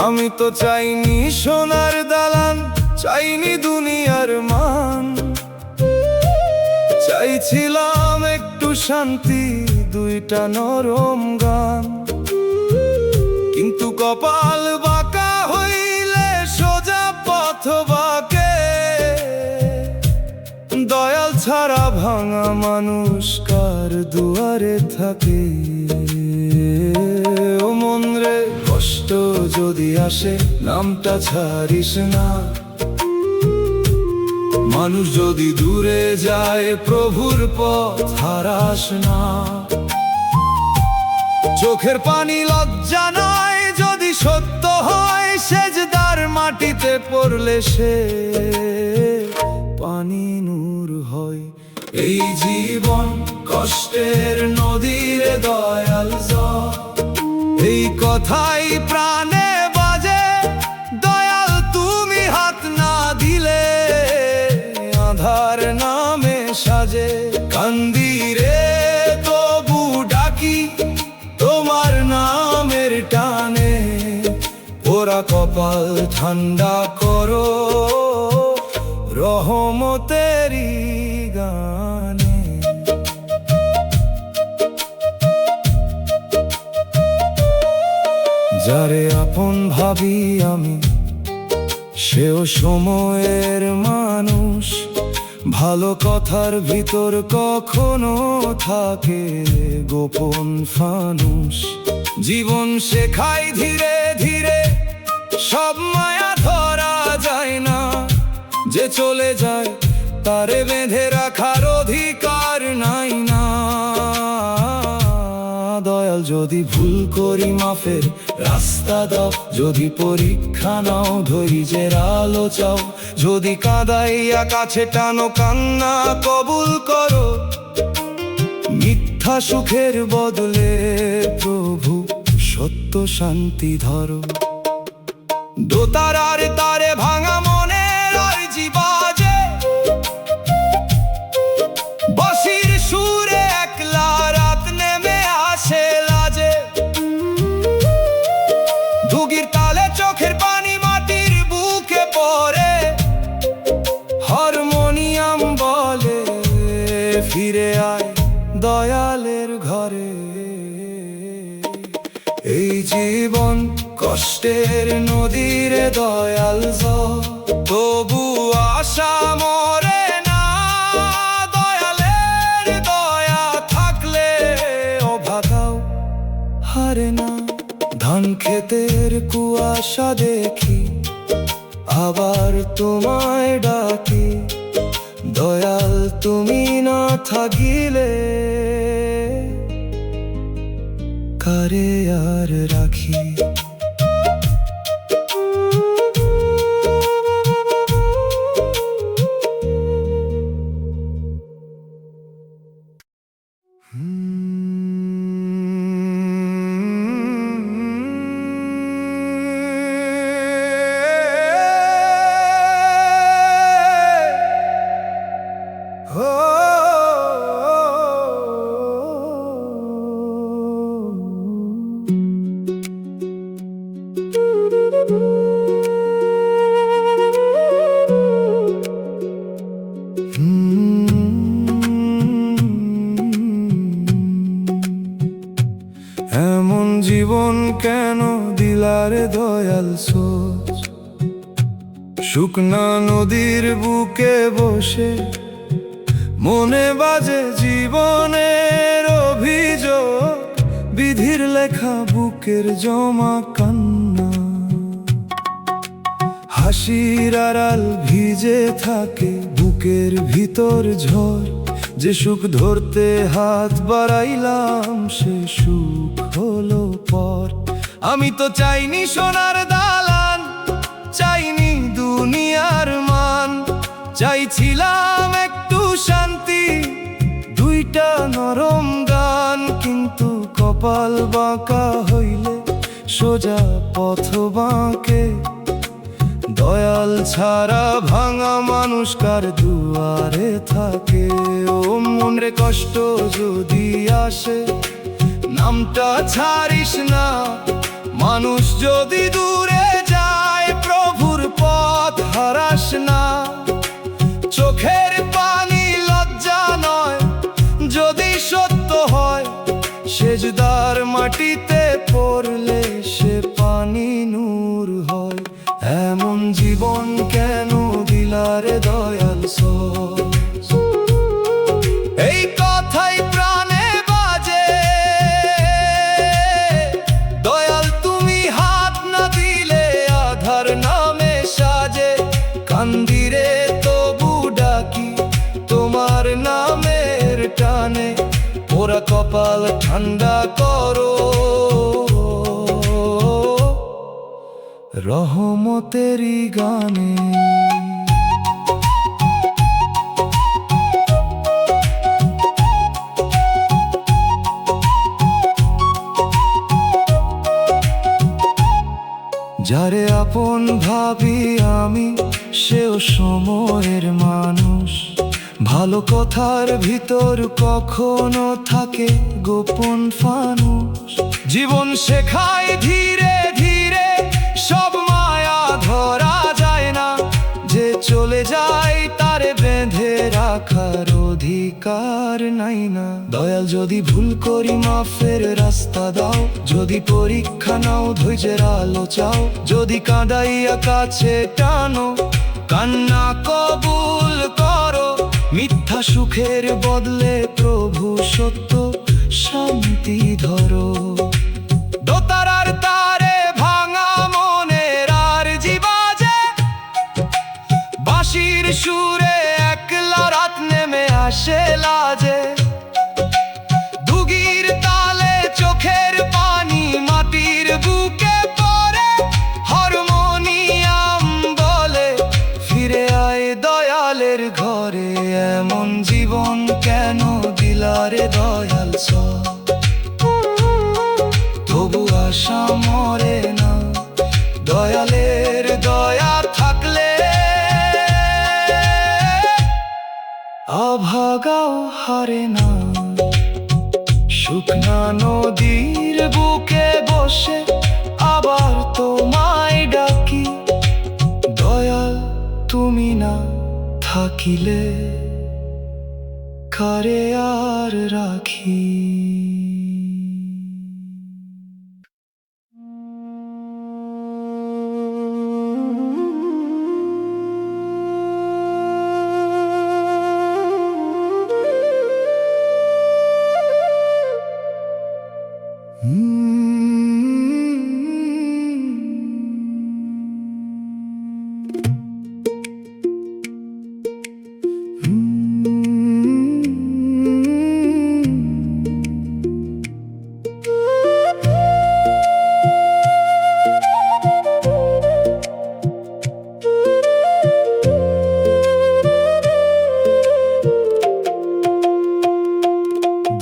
আমি তো চাইনি সোনার দালান, চাইনি দুনিয়ার মান। চাইছিলাম একটু শান্তি, দুইটা নরম গান। কিন্তু কপাল বাঁকা হইলে সোজা পথ বাঁকে। দয়াল ছাড়া ভাঙা মানুষ কার দুয়ারে থাকে। ও মন রে কষ্ট যদি আসে নামটা ছাড়িস না। মানুষ যদি দূরে যায় প্রভুর পথ হারাস না। চোখের পানি লজ্জা নয় যদি সত্য হয়, সেজদার মাটিতে পড়লে সে পানি নূর হয়। এই জীবন কষ্টের নদীর দয়াল জল। এই কথাই প্রাণে বাজে। দয়াল তুমি হাত না দিলে আধার নামে সাজে। কান্দিরে তবু ডাকি তোমার নামের টানে। ওরা কপাল কপাল ঠান্ডা করো রহমতেরি গানে। যারে আপন ভাবি আমি সেও সময়ের মানুষ, ভালো কথার ভিতর কখনো থাকে গোপন ফানুষ। জীবন শেখায় ধীরে ধীরে সব মায়া ধরা যায় না, যে চলে যায় তারে বেঁধে রাখার অধিকার নাই না। দয়াল যদি ভুল করি মাফের রাস্তা দাও, যদি পরীক্ষা নাও ধৈর্যের আলো চাও, যদি কাঁদাইয়া কাছে টানো কান্না কবুল করো, মিথ্যা সুখের বদলে প্রভু সত্য শান্তি ধরো। দোতারার তারে ভাঙা মনের আরজি বাজে, বাঁশির সুরে একলা রাত নেমে আসে লাজে, দুগির তালে চোখের পানি মাটির বুকে পড়ে, হারমোনিয়াম বলে ফিরে আয় দয়ালের ঘরে। এই জীবন কষ্টের নদীরে দয়াল জল, তবু আশা মরে না, দয়ালের দয়া থাকলে অভাগাও হারে না। ধান ক্ষেতের কুয়াশা দেখি আবার তোমায় ডাকি, দয়াল তুমি না থাকিলে কারে আর রাখি। এমন জীবন কেন দিলারে দয়াল সোচ, শুকনা নদীর বুকে বসে মনে বাজে জীবনের অভিযোগ, বিধির লেখা বুকের জমা কান্না, হাসির আড়াল ভিজে থাকে বুকের ভিতর ঝড়, যে সুখ ধরতে হাত বাড়াইলাম সে সুখ হলো পর। আমি তো চাইনি সোনার দালান, চাইনি দুনিয়ার মান, চাইছিলাম একটু শান্তি, দুইটা নরম গান। কিন্তু কপাল বাঁকা হইলে সোজা পথ বাঁকে, দয়াল ছাড়া ভাঙা মানুষ কার দুয়ারে থাকে। ও মনে কষ্ট যদি আসে নামটা ছাড়িস না, মানুষ যদি দূরে যায় প্রভুর পথ হারাস না। চোখের পানি লজ্জা নয় যদি সত্য হয়, সেজদার মাটিতে পড়লে সে পানি নূর হয়। এমন জীবন কেন দিলারে দয়াল সোচ, এই কথাই প্রাণে বাজে, দয়াল তুমি হাত না দিলে আধার নামে সাজে। কান্দিরে তবু ডাকি তোমার নামের টানে, ওরা কপাল ঠান্ডা করো রহমতেরি গানে। যারে আপন ভাবি আমি সেও সময়ের মানুষ, ভালো কথার ভিতর কখনো থাকে গোপন ফানুষ। জীবন শেখায় ধীরে ধীরে সব মায়া রাখার অধিকার নাই না। দয়াল যদি ভুল করি মাফের রাস্তা দাও, যদি পরীক্ষা নাও ধৈর্যের আলো চাও, যদি কাঁদাইয়া কাছে টানো কান্না কবুল করো, মিথ্যা সুখের বদলে প্রভু সত্য শান্তি ধরো। দোতারার তারে ভাঙা মনের আরজি বাজে, বাঁশির সুরে একলা রাত নেমে আসে লাজে, দুগির তালে চোখের পানি মাটির বুকে পড়ে, হারমোনিয়াম বলে ফিরে আয় দয়ালের ঘরে। এমন জীবন কেন দিলারে দয়াল সব, তবু আশা মরে না। দয়ালের দয়া থাকলে অভাগাও হারে না। শুকনা নদীর বুকে বসে আবার তোমায় ডাকি, দয়াল তুমি না থাকিলে কারে আর রাখি।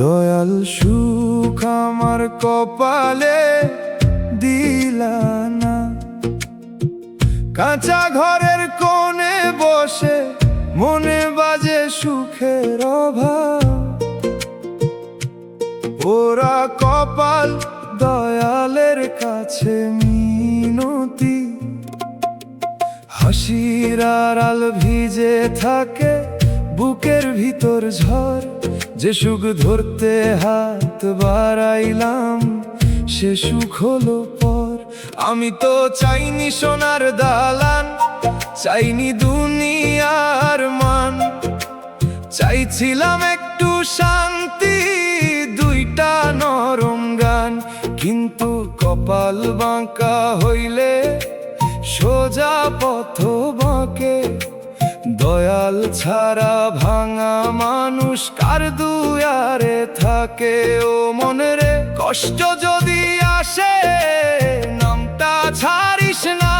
দয়াল সুখ আমার কপালে দিলা না, কাঁচা ঘরের কোণে বসে মনে বাজে সুখের অভাব। ওরা কপাল দয়ালের কাছে মিনতি, হাসির আড়াল ভিজে থাকে বুকের ভিতর ঝড়। যে সুখ ধরতে হাত বাড়াইলাম সে সুখ হলো পর। আমি তো চাইনি সোনার দালান, চাইনি দুনিয়ার মান, চাইছিলাম একটু শান্তি, দুইটা নরম গান। কিন্তু কপাল বাঁকা হইলে সোজা পথ বাঁকে, দয়াল ছাড়া ভাঙা মানুষ কার দুয়ারে থাকে। ও মনে রে কষ্ট যদি আসে নামটা ছাড়িস না,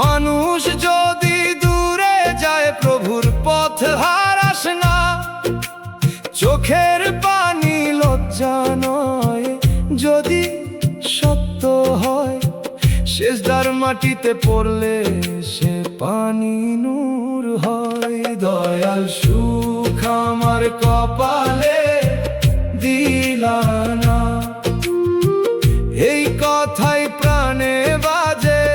মানুষ যদি দূরে যায় প্রভুর পথ হারাস না। চোখের পানি লজ্জা নয় যদি সত্য হয়, শেষদার মাটিতে পড়লে সে পানি নূর হয়। দয়াল সুখ আমার কপালে দিলা না, এই কথাই প্রাণে বাজে।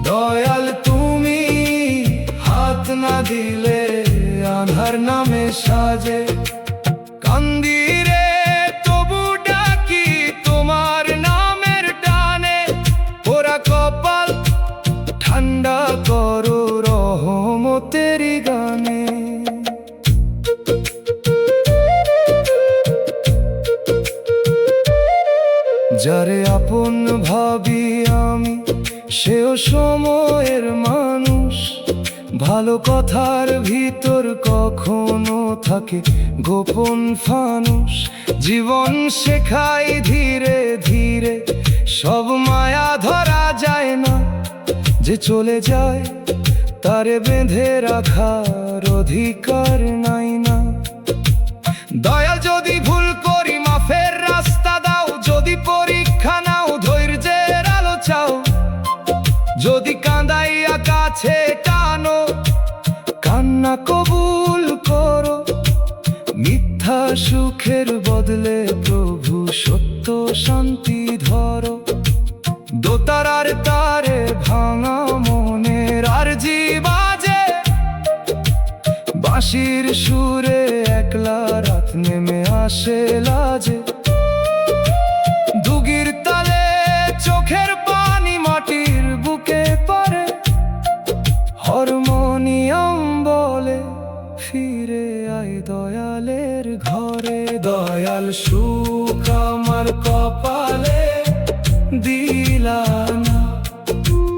দয়াল তুমি হাত না দিলে আধার নামে সাজে। কান্দি রে তবু ডাকি তোমার নামের টানে, ওরা কপাল ঠান্ডা করো রহমতেরি গানে। যারে আপন ভাবি আমি সেও সময়ের মানুষ, ভালো কথার ভিতর কখনো থাকে গোপন ফানুষ। জীবন শেখাই ধীরে ধীরে সব মায়া ধরা যায় না, যে চলে যায় তারে বেঁধে রাখার অধিকার নাই না। দয়াল যদি ভুল করি মাফের রাস্তা দাও, যদি পরীক্ষা নাও ধৈর্যের আলো চাও, যদি কাঁদাইয়া কাছে টানো কান্না কবুল করো, মিথ্যা সুখের বদলে প্রভু সত্য শান্তি ধরো। দোতারার তারে ভাঙা মনের আরজি বাজে, বাঁশির সুরে একলা রাত নেমে আসে লাজে, দুগির তালে চোখের পানি মাটির বুকে পড়ে, হারমোনিয়াম বলে ফিরে আয় দয়ালের ঘরে। দয়াল সুখ আমার কপালে দিলা না,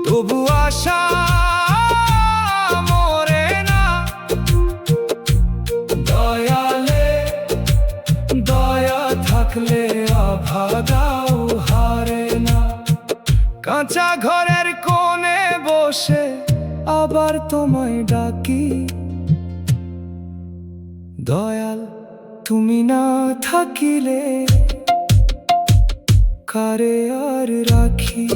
তবু আশা মরে না। দয়ালে দয়া থাকলে আভাগাও হারে না। কাঁচা ঘরের কোণে বসে আবার তোমায় ডাকি, দয়াল তুমি না থাকিলে কারে আর রাখি।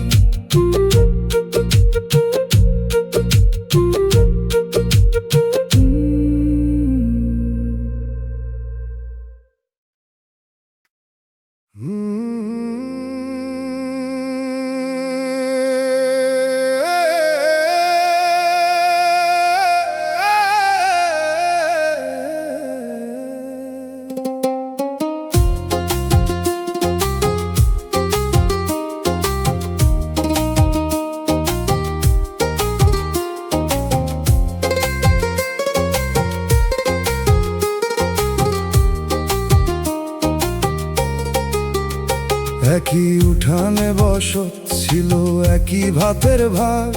একই উঠানে বসত ছিল, একই ভাতের ভাগ,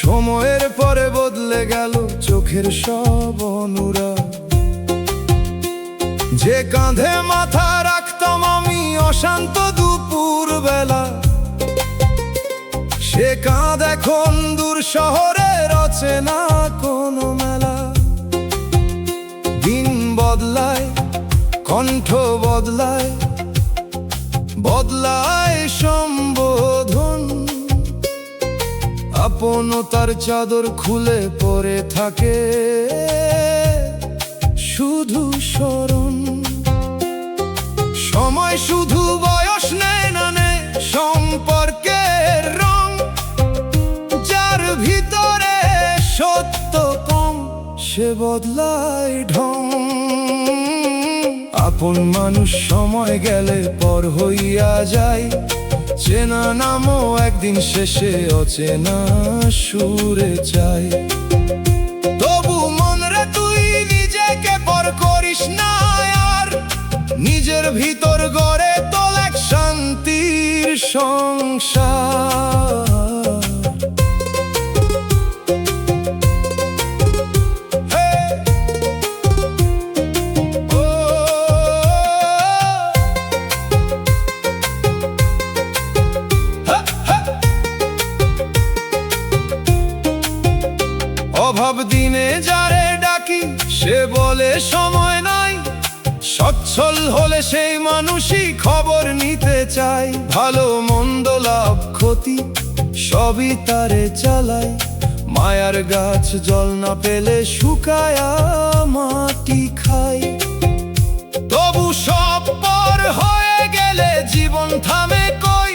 সময়ের পরে বদলে গেল চোখের সব অনুরাগ। যে কাঁধে মাথা রাখতাম আমি অশান্ত দুপুর বেলা, সে কাঁধ এখন দূর শহরে রচে না কোনো মেলা। দিন বদলায়, কণ্ঠ বদলায়, বদলায় সম্বোধন, আপনতার চাদর খুলে পড়ে থাকে শুধু স্মরণ। সময় শুধু বয়স নেয় না, নেয় সম্পর্কের রং। যার ভিতরে সত্য কম, সে বদলায় ঢং। আপন মানুষ সময় গেলে পর হইয়া যায়, চেনা নামও একদিন শেষে অচেনা সুরে চাই। তবু মন রে তুই নিজেকে পর করিস না আর, নিজের ভিতর গড়ে তোল এক শান্তির সংসার। অভাব দিনে যারে ডাকি, সে বলে সময় নাই। সচ্ছল হলে সেই মানুষই খবর নিতে চাই। ভালো মন্দ লাভ ক্ষতি সবই তারে চালায়, মায়ার গাছ জল না পেলে শুকায়া মাটি খায়। তবু সব পর হয়ে গেলে জীবন থামে কই,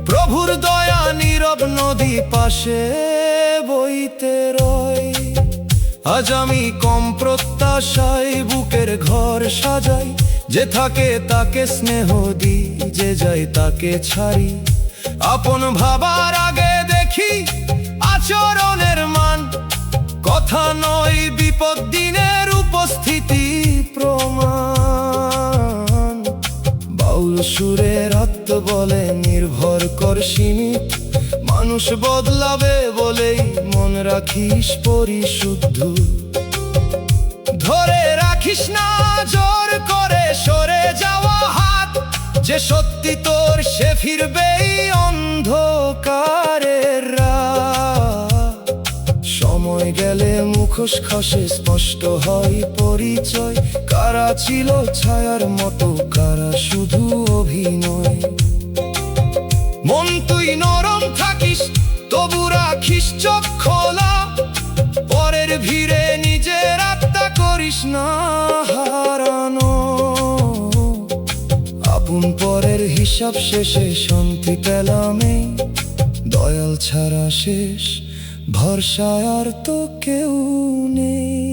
প্রভুর দয়া নীরব নদী পাশে বইতে রয়। আজ আমি কম প্রত্যাশায় বুকের ঘর সাজাই, যে থাকে তাকে স্নেহ দিই, যে যাই তাকে ছাড়ি। আপন ভাবার আগে দেখি আচরণের মান, কথা নয় বিপদ দিনের উপস্থিতি প্রমাণ। বাউল সুরের আত্ম বলে নির্ভর কর সীমিত, মানুষ বদলাবে বলেই মন রাখিস পরিশুদ্ধ। ধরে রাখিস না জোর করে সরে যাওয়া হাত, যে সত্যি তোর সে ফিরবেই অন্ধকারের রাত। সময় গেলে মুখোশ খসে, স্পষ্ট হয় পরিচয়, কারা ছিল ছায়ার মতো, কারা শুধু অভিনয়। মন তুই নরম থাকিস, তবু রাখিস চোখ খোলা, পরের ভিড়ে নিজের আত্মা করিস না হারানো। আপন পরের হিসাব শেষে শান্তি পেলাম এই, দয়াল ছাড়া শেষ ভরসা আর তো কেউ নেই।